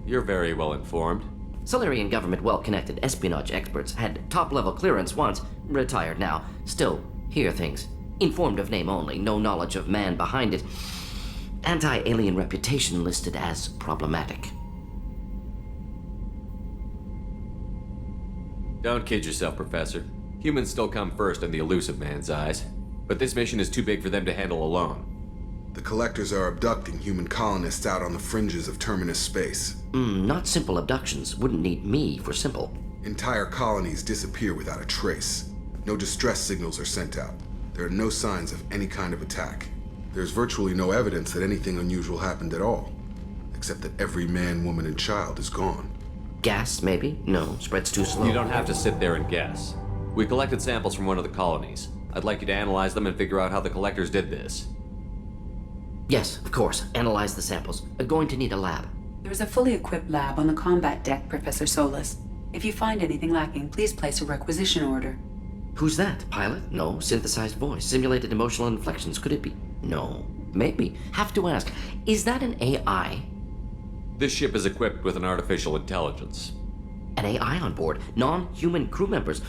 You're very well informed. Solarian government well-connected espionage experts had top-level clearance once, retired now. Still, hear things. Informed of name only, no knowledge of man behind it. Anti-alien reputation listed as problematic. Don't kid yourself, Professor. Humans still come first in the elusive man's eyes. But this mission is too big for them to handle alone. The Collectors are abducting human colonists out on the fringes of Terminus space. Not simple abductions. Wouldn't need me for simple. Entire colonies disappear without a trace. No distress signals are sent out. There are no signs of any kind of attack. There's virtually no evidence that anything unusual happened at all, except that every man, woman, and child is gone. Gas, maybe? No, spreads too slow. You don't have to sit there and guess. We collected samples from one of the colonies. I'd like you to analyze them and figure out how the collectors did this. Yes, of course. Analyze the samples. Going to need a lab. There's a fully equipped lab on the combat deck, Professor Solis. If you find anything lacking, please place a requisition order. Who's that? Pilot? No. Synthesized voice. Simulated emotional inflections. Could it be? No. Maybe. Have to ask. Is that an AI? This ship is equipped with an artificial intelligence. An AI on board? Non-human crew members?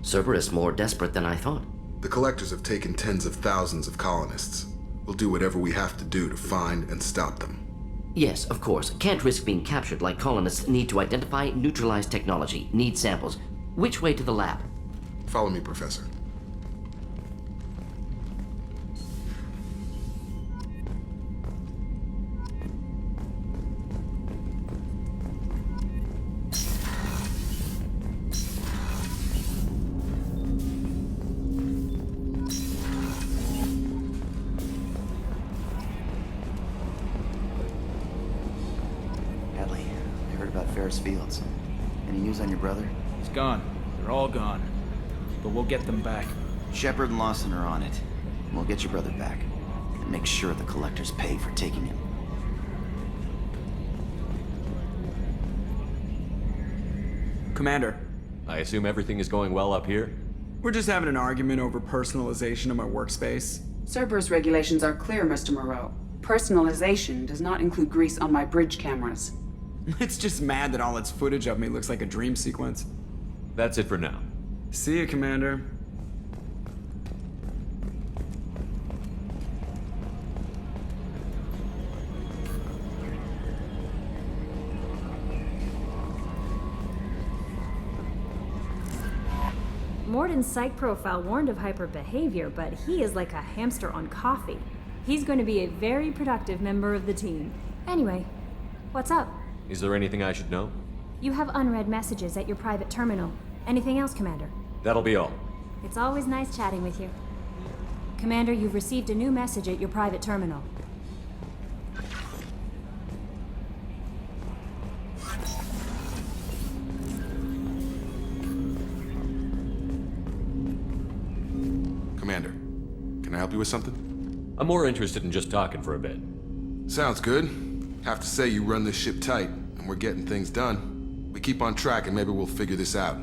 Cerberus more desperate than I thought. The collectors have taken tens of thousands of colonists. We'll do whatever we have to do to find and stop them. Yes, of course. Can't risk being captured like colonists need to identify, neutralize technology, need samples. Which way to the lab? Follow me, Professor. Hadley, I heard about Ferris Fields. Any news on your brother? He's gone. They're all gone. But we'll get them back. Shepard and Lawson are on it. We'll get your brother back. And make sure the collectors pay for taking him. Commander. I assume everything is going well up here? We're just having an argument over personalization of my workspace. Cerberus regulations are clear, Mr. Moreau. Personalization does not include grease on my bridge cameras. It's just mad that all its footage of me looks like a dream sequence. That's it for now. See you, Commander. Morden's psych profile warned of hyper behavior, but he is like a hamster on coffee. He's going to be a very productive member of the team. Anyway, what's up? Is there anything I should know? You have unread messages at your private terminal. Anything else, Commander? That'll be all. It's always nice chatting with you. Commander, you've received a new message at your private terminal. Commander, can I help you with something? I'm more interested in just talking for a bit. Sounds good. Have to say you run this ship tight, and we're getting things done. We keep on track and maybe we'll figure this out.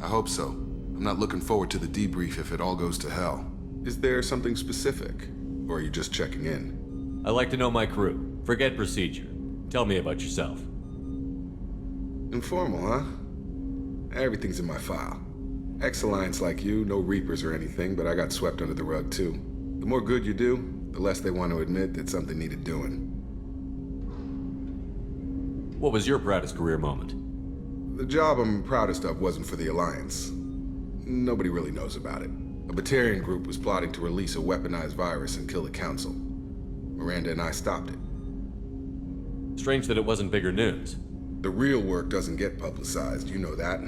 I hope so. I'm not looking forward to the debrief if it all goes to hell. Is there something specific? Or are you just checking in? I like to know my crew. Forget procedure. Tell me about yourself. Informal, huh? Everything's in my file. Ex-Alliance like you, no Reapers or anything, but I got swept under the rug too. The more good you do, the less they want to admit that something needed doing. What was your proudest career moment? The job I'm proudest of wasn't for the Alliance. Nobody really knows about it. A Batarian group was plotting to release a weaponized virus and kill the Council. Miranda and I stopped it. Strange that it wasn't bigger news. The real work doesn't get publicized, you know that.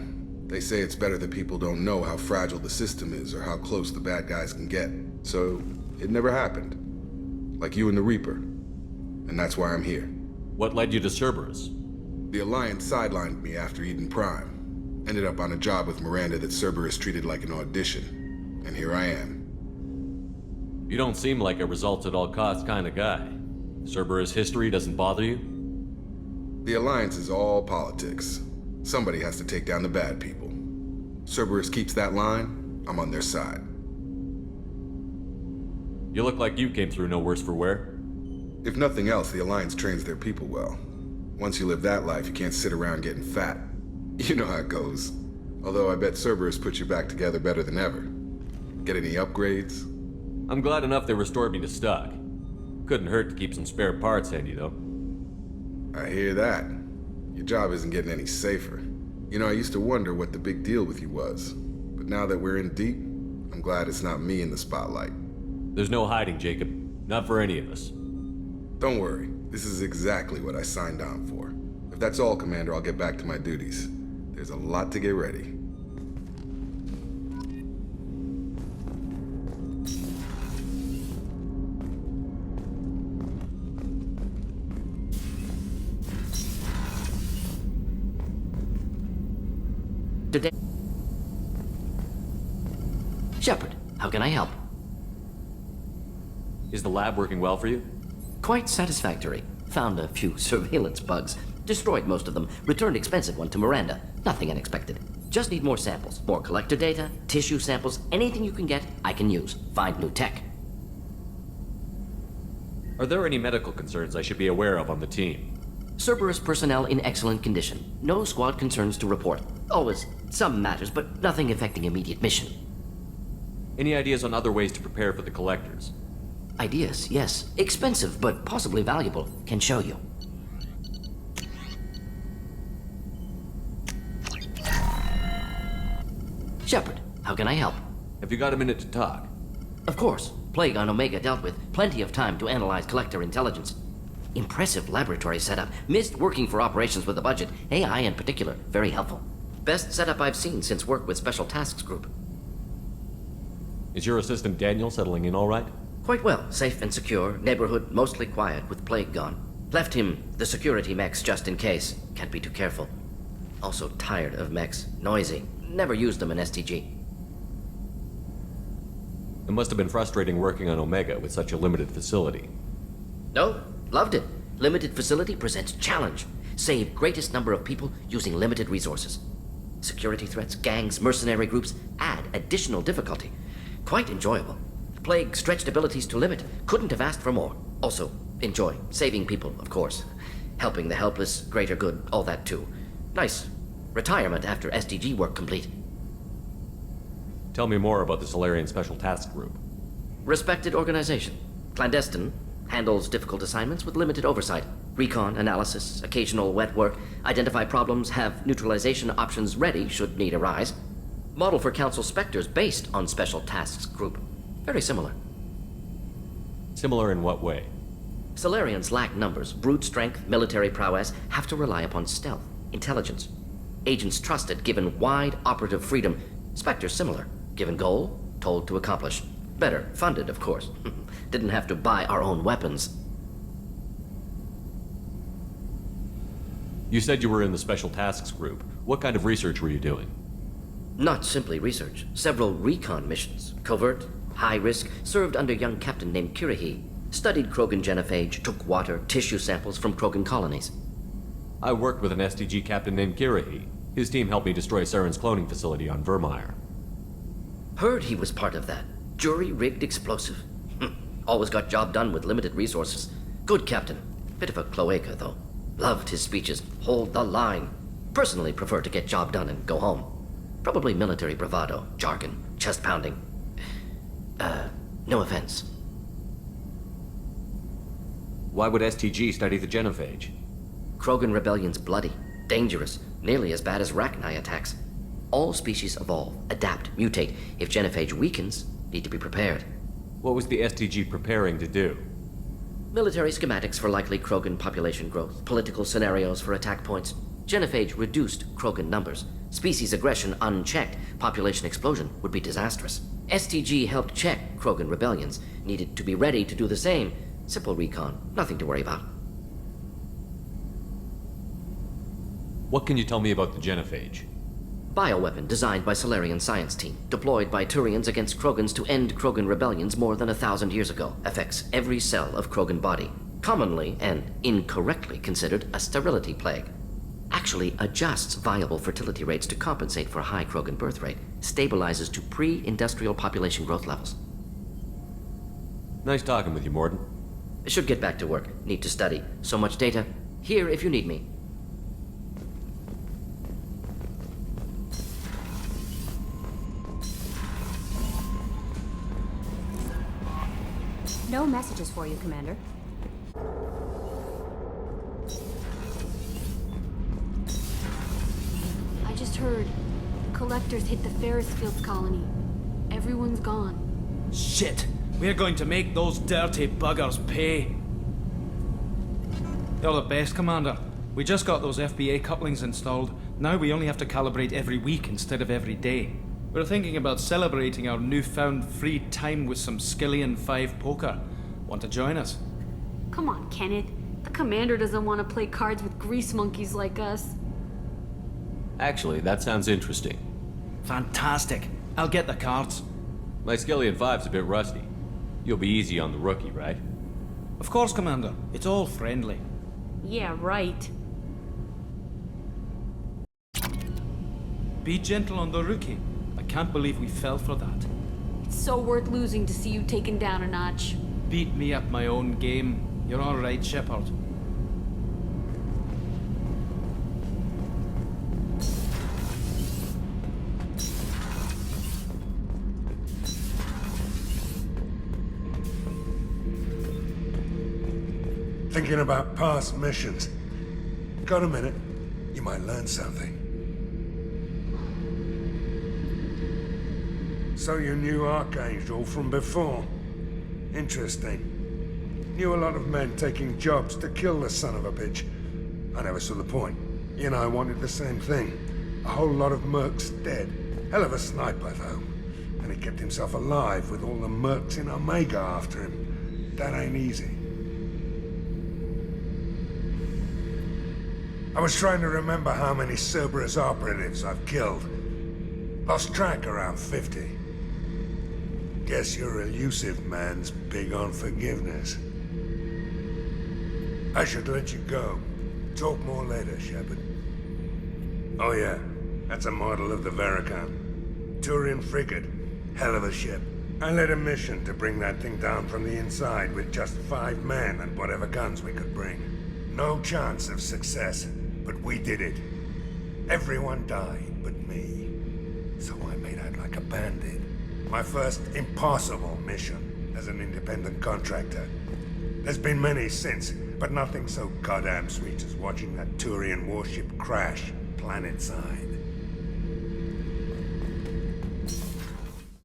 They say it's better that people don't know how fragile the system is or how close the bad guys can get. So, it never happened. Like you and the Reaper. And that's why I'm here. What led you to Cerberus? The Alliance sidelined me after Eden Prime. Ended up on a job with Miranda that Cerberus treated like an audition. And here I am. You don't seem like a results-at-all-costs kind of guy. Cerberus history doesn't bother you? The Alliance is all politics. Somebody has to take down the bad people. Cerberus keeps that line, I'm on their side. You look like you came through no worse for wear. If nothing else, the Alliance trains their people well. Once you live that life, you can't sit around getting fat. You know how it goes. Although I bet Cerberus puts you back together better than ever. Get any upgrades? I'm glad enough they restored me to stock. Couldn't hurt to keep some spare parts handy, though. I hear that. Your job isn't getting any safer. You know, I used to wonder what the big deal with you was. But now that we're in deep, I'm glad it's not me in the spotlight. There's no hiding, Jacob. Not for any of us. Don't worry. This is exactly what I signed on for. If that's all, Commander, I'll get back to my duties. There's a lot to get ready. Today... Shepard, how can I help? Is the lab working well for you? Quite satisfactory. Found a few surveillance bugs. Destroyed most of them. Returned expensive one to Miranda. Nothing unexpected. Just need more samples. More collector data, tissue samples, anything you can get, I can use. Find new tech. Are there any medical concerns I should be aware of on the team? Cerberus personnel in excellent condition. No squad concerns to report. Always some matters, but nothing affecting immediate mission. Any ideas on other ways to prepare for the collectors? Ideas, yes. Expensive, but possibly valuable. Can show you. Shepard, how can I help? Have you got a minute to talk? Of course. Plague on Omega dealt with. Plenty of time to analyze collector intelligence. Impressive laboratory setup. Missed working for operations with a budget. AI in particular. Very helpful. Best setup I've seen since work with Special Tasks Group. Is your assistant Daniel settling in all right? Quite well. Safe and secure. Neighborhood mostly quiet with Plague gone. Left him the security mechs just in case. Can't be too careful. Also tired of mechs. Noisy. Never used them in STG. It must have been frustrating working on Omega with such a limited facility. No, loved it. Limited facility presents challenge. Save greatest number of people using limited resources. Security threats, gangs, mercenary groups add additional difficulty. Quite enjoyable. Plague stretched abilities to limit. Couldn't have asked for more. Also, enjoy. Saving people, of course. Helping the helpless, greater good, all that too. Nice. Retirement after SDG work complete. Tell me more about the Solarian Special Task Group. Respected organization. Clandestine. Handles difficult assignments with limited oversight. Recon, analysis, occasional wet work. Identify problems, have neutralization options ready should need arise. Model for Council Spectres based on Special Tasks Group. Very similar. Similar in what way? Solarians lack numbers, brute strength, military prowess, have to rely upon stealth, intelligence. Agents trusted, given wide operative freedom. Spectres similar, given goal, told to accomplish. Better, funded, of course. Didn't have to buy our own weapons. You said you were in the Special Tasks Group. What kind of research were you doing? Not simply research. Several recon missions. Covert, high risk, served under a young captain named Kirahi. Studied Krogan genophage, took water, tissue samples from Krogan colonies. I worked with an STG captain named Kirahi. His team helped me destroy Saren's cloning facility on Vermeer. Heard he was part of that. Jury-rigged explosive. Always got job done with limited resources. Good captain. Bit of a cloaca, though. Loved his speeches. Hold the line. Personally prefer to get job done and go home. Probably military bravado, jargon, chest pounding. No offense. Why would STG study the genophage? Krogan rebellion's bloody, dangerous, nearly as bad as Rachni attacks. All species evolve, adapt, mutate. If genophage weakens, need to be prepared. What was the STG preparing to do? Military schematics for likely Krogan population growth, political scenarios for attack points. Genophage reduced Krogan numbers. Species aggression unchecked, population explosion would be disastrous. STG helped check Krogan rebellions, needed to be ready to do the same. Simple recon, nothing to worry about. What can you tell me about the genophage? Bioweapon designed by Solarian science team, deployed by Turians against Krogans to end Krogan rebellions more than 1,000 years ago. Affects every cell of Krogan body. Commonly and incorrectly considered a sterility plague. Actually adjusts viable fertility rates to compensate for high Krogan birth rate. Stabilizes to pre-industrial population growth levels. Nice talking with you, Mordin. Should get back to work. Need to study. So much data. Here if you need me. No messages for you, Commander. I just heard collectors hit the Ferris Fields colony. Everyone's gone. Shit! We're going to make those dirty buggers pay. You're the best, Commander. We just got those FBA couplings installed. Now we only have to calibrate every week instead of every day. We're thinking about celebrating our newfound free time with some Skillian 5 poker. Want to join us? Come on, Kenneth. The commander doesn't want to play cards with grease monkeys like us. Actually, that sounds interesting. Fantastic. I'll get the cards. My Skillion 5's a bit rusty. You'll be easy on the rookie, right? Of course, Commander. It's all friendly. Yeah, right. Be gentle on the rookie. I can't believe we fell for that. It's so worth losing to see you taken down a notch. Beat me at my own game. You're all right, Shepard. Thinking about past missions. Got a minute? You might learn something. So you knew Archangel from before? Interesting. Knew a lot of men taking jobs to kill the son of a bitch. I never saw the point. You and I wanted the same thing. A whole lot of mercs dead. Hell of a sniper, though. And he kept himself alive with all the mercs in Omega after him. That ain't easy. I was trying to remember how many Cerberus operatives I've killed. Lost track around 50. Guess your elusive man's big on forgiveness. I should let you go. Talk more later, Shepard. Oh yeah, that's a model of the Veracon. Turian frigate. Hell of a ship. I led a mission to bring that thing down from the inside with just 5 men and whatever guns we could bring. No chance of success, but we did it. Everyone died but me. So I made out like a bandit. My first impossible mission as an independent contractor. There's been many since, but nothing so goddamn sweet as watching that Turian warship crash planetside.